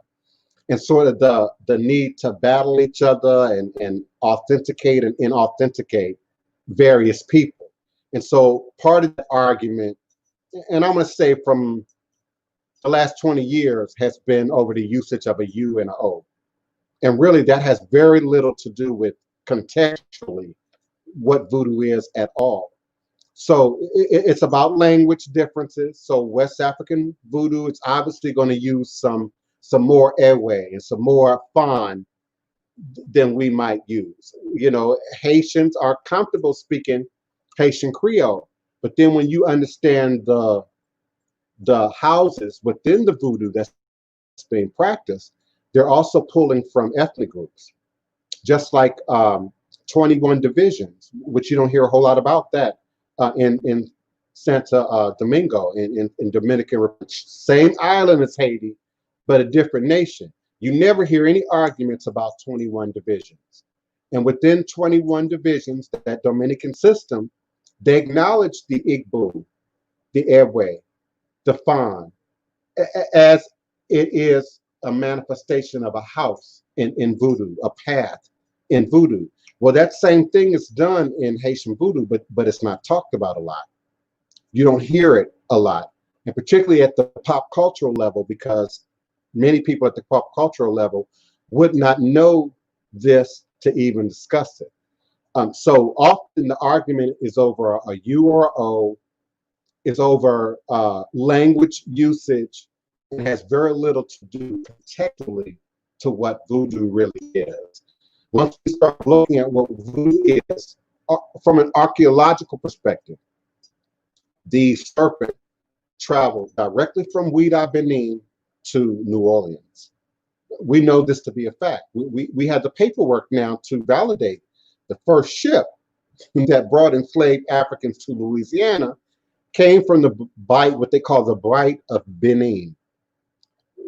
A: and sort of the need to battle each other and authenticate and inauthenticate various people. And so part of the argument, and I'm going to say from the last 20 years, has been over the usage of a U and an O. And really, that has very little to do with contextually what voodoo is at all. So it's about language differences. So West African voodoo, it's obviously going to use some more ewe and some more fan than we might use. Haitians are comfortable speaking Haitian Creole, but then when you understand the houses within the voodoo that's being practiced, they're also pulling from ethnic groups, just like 21 divisions, which you don't hear a whole lot about that in Santo Domingo, in Dominican Republic. Same island as Haiti, but a different nation. You never hear any arguments about 21 divisions. And within 21 divisions, that Dominican system, they acknowledge the Igbo, the Ewe, the Fan, as it is a manifestation of a house in voodoo, a path in voodoo. Well, that same thing is done in Haitian voodoo, but it's not talked about a lot. You don't hear it a lot, and particularly at the pop cultural level, because many people at the pop cultural level would not know this to even discuss it. So often the argument is over a U or O, is over language usage, and has very little to do contextually to what voodoo really is. Once we start looking at what voodoo is from an archaeological perspective, the serpent traveled directly from Ouida, Benin to New Orleans. We know this to be a fact. We have the paperwork now to validate the first ship that brought enslaved Africans to Louisiana came from the bight, what they call the bight of Benin,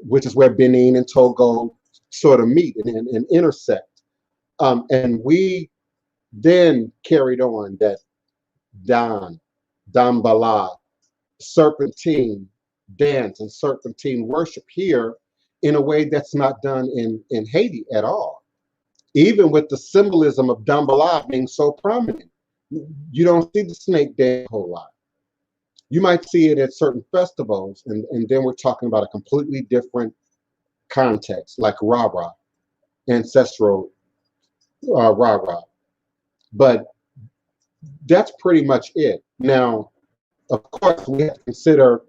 A: which is where Benin and Togo sort of meet and intersect. And we then carried on that Dambala, serpentine dance and serpentine worship here in a way that's not done in Haiti at all. Even with the symbolism of Dambala being so prominent, you don't see the snake dance a whole lot. You might see it at certain festivals, and then we're talking about a completely different context, like Rara, ancestral Rara. But that's pretty much it. Now, of course, we have to consider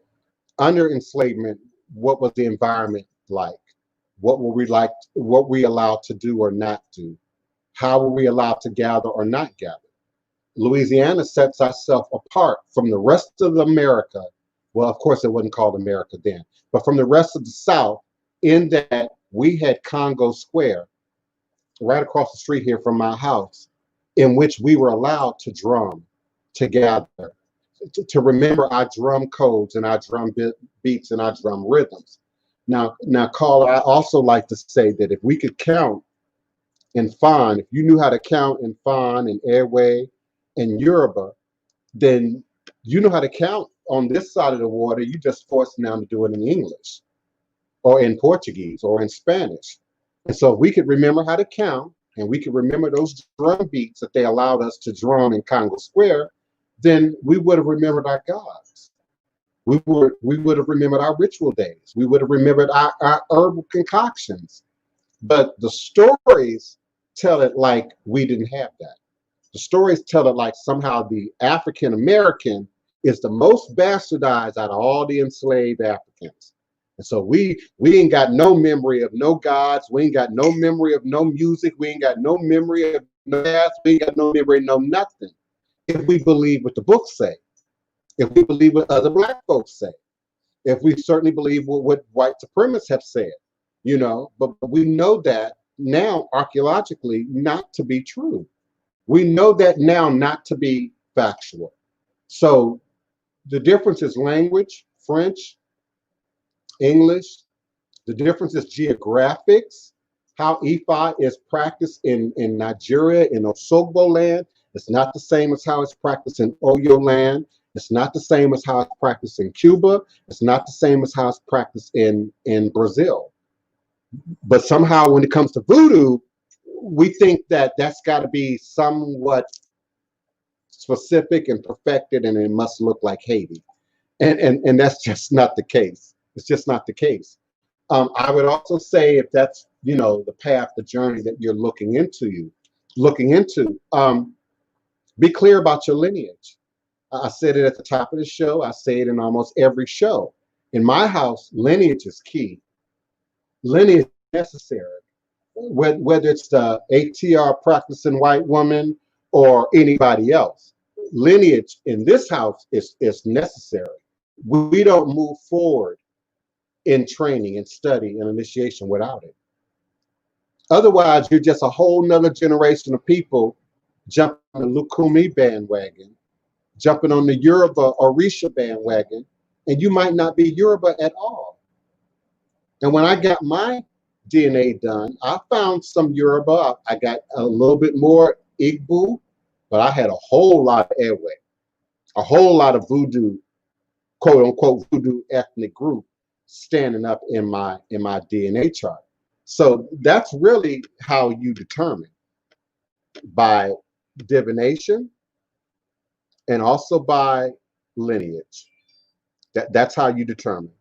A: under enslavement, what was the environment like? What were we like? What we allowed to do or not do? How were we allowed to gather or not gather? Louisiana sets ourselves apart from the rest of America. Well, of course, it wasn't called America then, but from the rest of the South, in that we had Congo Square right across the street here from my house, in which we were allowed to drum, to gather, to remember our drum codes and our drum beats and our drum rhythms. Now, Carl, I also like to say that if we could count in Fan, if you knew how to count in Fan and Airway and Yoruba, then you know how to count on this side of the water. You just forced them now to do it in English or in Portuguese or in Spanish. And so if we could remember how to count and we could remember those drum beats that they allowed us to drum in Congo Square, then we would have remembered our gods. We would have remembered our ritual days. We would have remembered our herbal concoctions. But the stories tell it like we didn't have that. The stories tell it like somehow the African American is the most bastardized out of all the enslaved Africans. And so we ain't got no memory of no gods. We ain't got no memory of no music. We ain't got no memory of no math. We ain't got no memory of no nothing. If we believe what the books say, if we believe what other Black folks say, if we certainly believe what white supremacists have said, but we know that now archaeologically not to be true. We know that now not to be factual. So the difference is language, French, English. The difference is geographics, how Ifa is practiced in Nigeria, in Osogbo land. It's not the same as how it's practiced in Oyo land. It's not the same as how it's practiced in Cuba. It's not the same as how it's practiced in Brazil. But somehow when it comes to voodoo, we think that that's got to be somewhat specific and perfected, and it must look like Haiti. And that's just not the case. It's just not the case. I would also say if that's, the path, the journey that you're looking into, be clear about your lineage. I said it at the top of the show. I say it in almost every show. In my house, lineage is key. Lineage is necessary. Whether it's the ATR practicing white woman or anybody else, lineage in this house is necessary. We don't move forward in training and study and initiation without it. Otherwise, you're just a whole nother generation of people jumping on the Lukumi bandwagon, jumping on the Yoruba Orisha bandwagon, and you might not be Yoruba at all. And when I got my DNA done, I found some Yoruba. I got a little bit more Igbo, but I had a whole lot of Ewe, a whole lot of Voodoo, quote unquote Voodoo ethnic group standing up in my DNA chart. So that's really how you determine, by divination and also by lineage. That's how you determine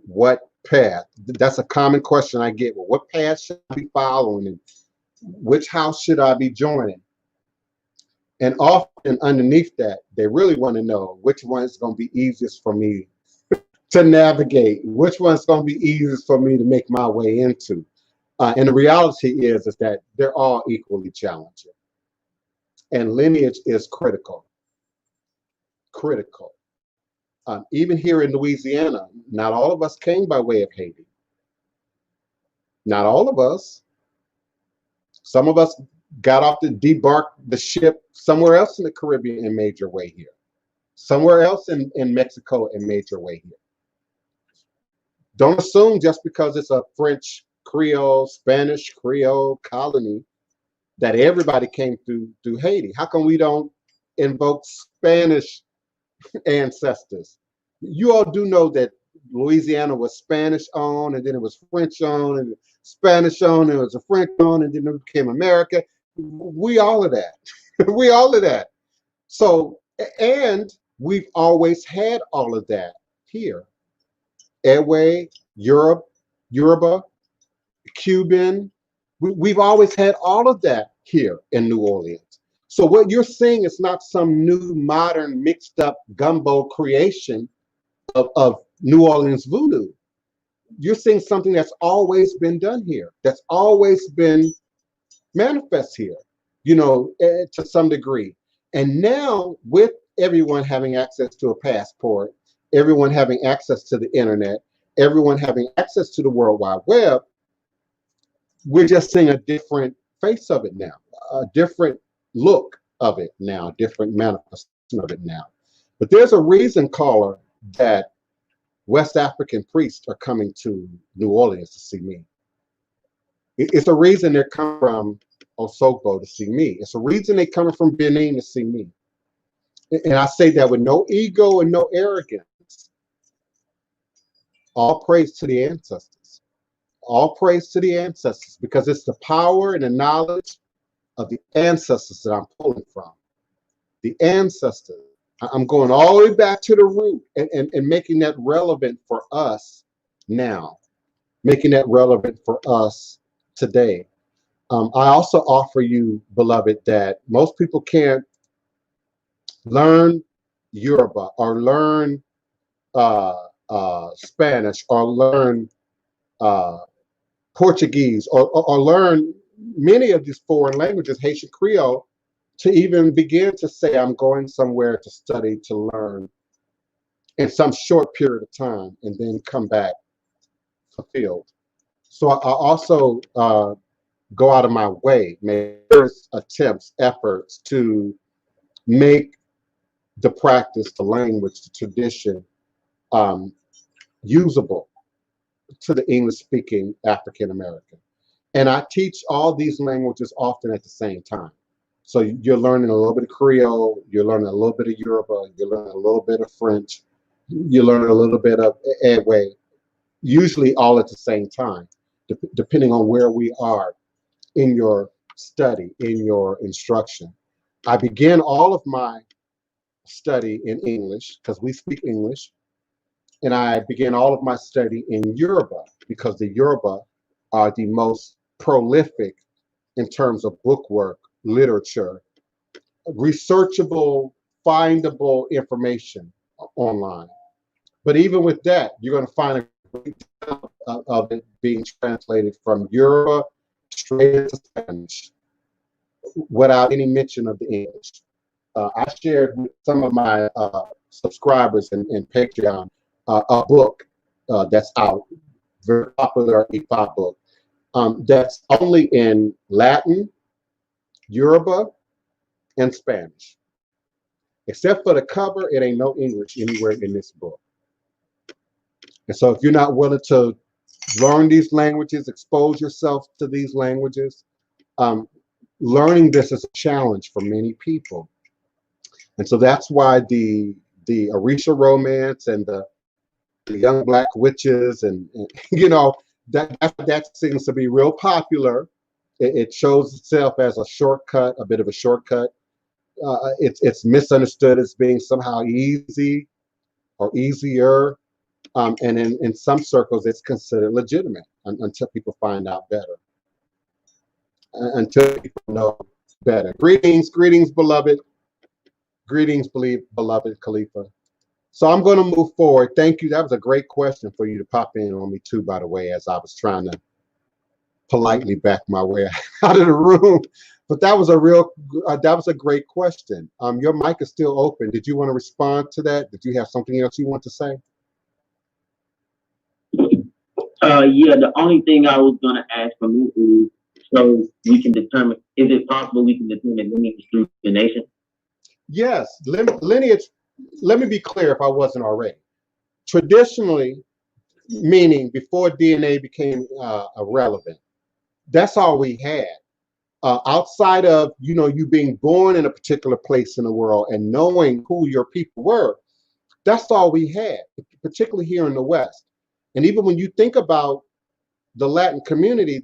A: what path. That's a common question I get. Well, what path should I be following, and which house should I be joining? And often underneath that, they really want to know which one is going to be easiest for me to navigate, which one's going to be easiest for me to make my way into. And the reality is that they're all equally challenging. And lineage is critical. Critical. Even here in Louisiana, not all of us came by way of Haiti. Not all of us. Some of us got off to debark the ship somewhere else in the Caribbean and made your way here. somewhere else in Mexico and made your way here. Don't assume just because it's a French Creole, Spanish Creole colony that everybody came through Haiti. How come we don't invoke Spanish ancestors? You all do know that Louisiana was Spanish owned, and then it was French owned, and Spanish owned, and it was a French owned, and then it became America. We all of that. We all of that. So, and we've always had all of that here. Ewe, Europe, Yoruba, Cuban. We've always had all of that here in New Orleans. So what you're seeing is not some new, modern, mixed up gumbo creation of New Orleans voodoo. You're seeing something that's always been done here, that's always been manifest here, to some degree. And now with everyone having access to a passport, everyone having access to the internet, everyone having access to the World Wide Web, we're just seeing a different face of it now, a different look of it now, different manifestation of it now. But there's a reason, caller, that West African priests are coming to New Orleans to see me. It's a reason they're coming from Osogbo to see me. It's a reason they're coming from Benin to see me. And I say that with no ego and no arrogance. All praise to the ancestors. All praise to the ancestors, because it's the power and the knowledge of the ancestors that I'm pulling from. The ancestors. I'm going all the way back to the root and making that relevant for us now, making that relevant for us today. I also offer you, beloved, that most people can't learn Yoruba or learn Spanish or learn Portuguese or learn many of these foreign languages, Haitian Creole, to even begin to say, I'm going somewhere to study, to learn in some short period of time and then come back fulfilled. So I also go out of my way, make attempts, efforts to make the practice, the language, the tradition usable to the English-speaking African American. And I teach all these languages often at the same time. So you're learning a little bit of Creole, you're learning a little bit of Yoruba, you're learning a little bit of French, you're learning a little bit of Ewe, usually all at the same time, depending on where we are in your study, in your instruction. I begin all of my study in English because we speak English, and I begin all of my study in Yoruba because the Yoruba are the most prolific in terms of book work, literature, researchable, findable information online. But even with that, you're going to find a great deal of it being translated from Yoruba straight into Spanish without any mention of the English. I shared with some of my subscribers in Patreon a book that's out, very popular e-pop book, that's only in Latin, Yoruba, and Spanish. Except for the cover, it ain't no English anywhere in this book. And so if you're not willing to learn these languages, expose yourself to these languages, learning this is a challenge for many people. And so that's why the Orisha romance and the young black witches and that seems to be real popular. It shows itself as a shortcut, a bit of a shortcut. It's misunderstood as being somehow easy or easier. And in some circles, it's considered legitimate until people find out better. Until people know better. Greetings, beloved. Greetings, beloved Khalifa. So I'm going to move forward. Thank you. That was a great question for you to pop in on me too, by the way, as I was trying to politely back my way out of the room. But that was a great question. Your mic is still open. Did you want to respond to that? Did you have something else you want to say?
D: Yeah, the only thing I was gonna ask from you is, so we can determine, is it possible we can determine lineage through the nation?
A: Yes, lineage. let me be clear if I wasn't already. Traditionally, meaning before DNA became irrelevant, that's all we had. Outside of, you being born in a particular place in the world and knowing who your people were, that's all we had, particularly here in the West. And even when you think about the Latin community,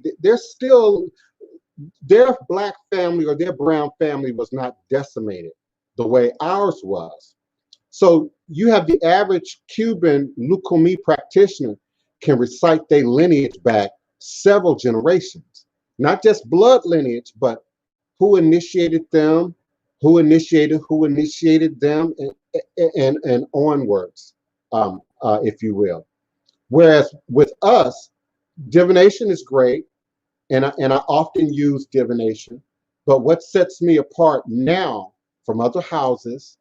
A: their Black family or their brown family was not decimated the way ours was. So you have the average Cuban Lukumi practitioner can recite their lineage back several generations, not just blood lineage, but who initiated them, who initiated them, and onwards, if you will. Whereas with us, divination is great, and I often use divination, but what sets me apart now from other houses,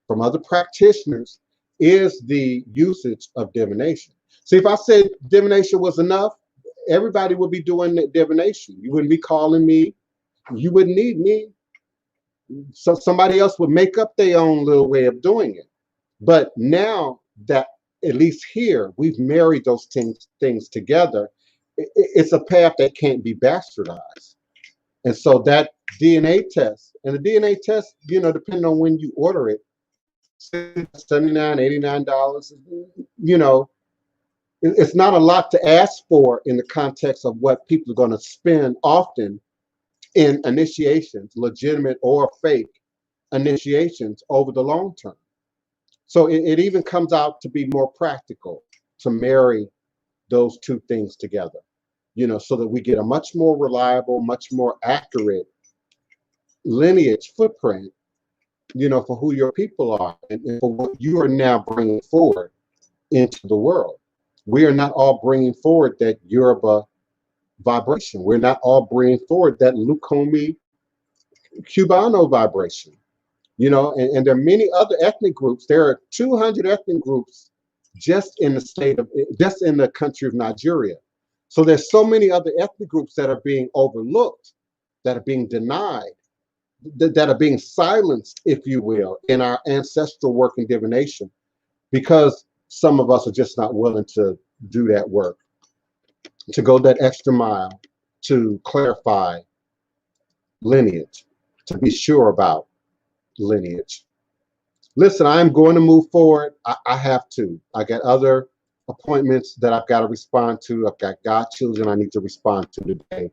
A: from other practitioners, is the usage of divination. See, if I said divination was enough, everybody would be doing divination. You wouldn't be calling me. You wouldn't need me. So somebody else would make up their own little way of doing it. But now that, at least here, we've married those things together, it's a path that can't be bastardized. And so that DNA test, and the DNA test, depending on when you order it, $79, $89, it's not a lot to ask for in the context of what people are going to spend often in initiations, legitimate or fake initiations over the long term. So it even comes out to be more practical to marry those two things together, so that we get a much more reliable, much more accurate lineage footprint, for who your people are and for what you are now bringing forward into the world. We are not all bringing forward that Yoruba vibration. We're not all bringing forward that Lukumi Cubano vibration. And there are many other ethnic groups. There are 200 ethnic groups just in the country of Nigeria. So there's so many other ethnic groups that are being overlooked, that are being denied, that are being silenced, if you will, in our ancestral work in divination, because some of us are just not willing to do that work, to go that extra mile, to clarify lineage, to be sure about lineage. Listen, I'm going to move forward. I have to. I got other appointments that I've got to respond to. I've got godchildren I need to respond to today.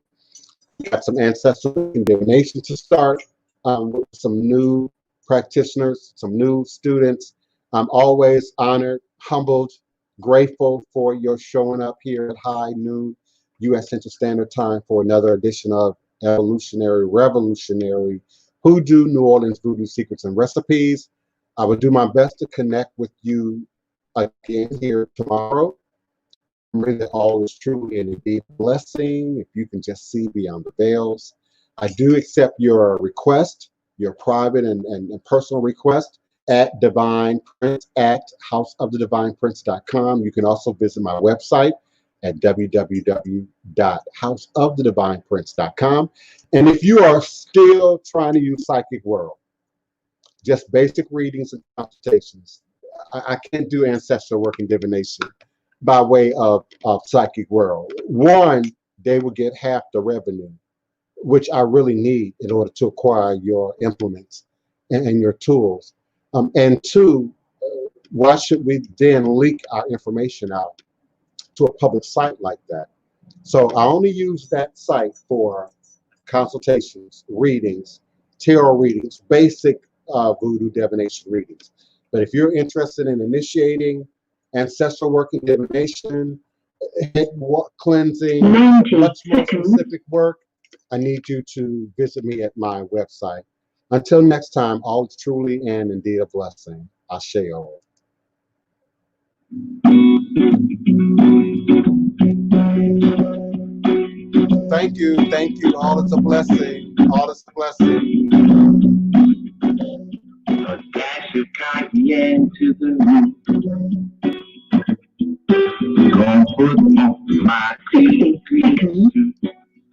A: Got some ancestral divination to start with some new practitioners, some new students. I'm always honored, humbled, grateful for your showing up here at high noon U.S. Central Standard Time for another edition of Revolutionary Hoodoo, New Orleans Voodoo Secrets and Recipes. I will do my best to connect with you again here tomorrow. Remember that all is truly and indeed a blessing if you can just see beyond the veils. I do accept your request, your private and personal request at Divine Prince at houseofthedivineprince.com. You can also visit my website at www.houseofthedivineprince.com. And if you are still trying to use Psychic World, just basic readings and consultations, I can't do ancestral work and divination by way of Psychic World. One, they will get half the revenue, which I really need in order to acquire your implements and your tools. And two, why should we then leak our information out to a public site like that? So I only use that site for consultations, readings, tarot readings, basic voodoo divination readings. But if you're interested in initiating ancestral work and divination, head cleansing, much more specific work, I need you to visit me at my website. Until next time, all is truly and indeed a blessing. Asheo. Thank you. All is a blessing. All is a blessing.
D: A dash of cayenne to the root. Gonna put on my secret suit.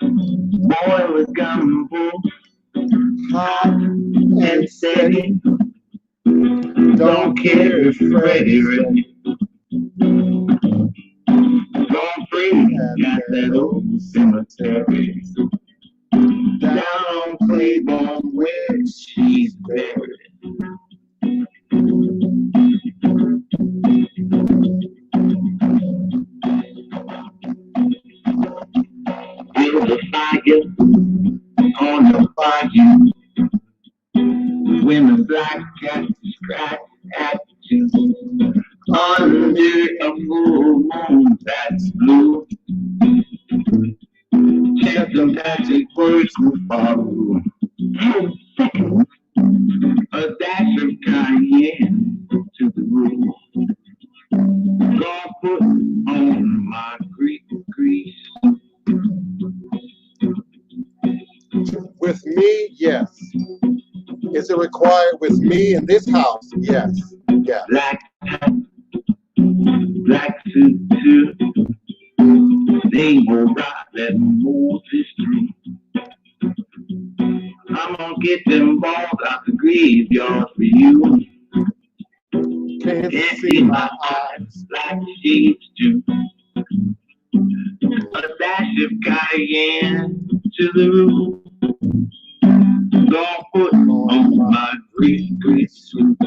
D: Boil a gumbo, hot and steady.
A: Don't care if Freddie ready.
C: Gone free at that old cemetery.
A: Down on Claiborne where she's buried.
C: Build a fire on the bayou. When the black cat scratch at you. Under a full moon that's blue. Chant the magic words will follow. 10 seconds. A dash of cayenne to the room. God put on my grease.
A: With me, yes. Is it required with me in this house? Yes. Yes.
C: Black hat, black suit too. They will rock that Moses through. I'm gonna get them balls out the graveyard for you.
A: Can't
C: Can't
A: see
C: see
A: my
C: my
A: eyes.
C: eyes, black shades too. A dash of cayenne to the roof. Don't put on my grease suit.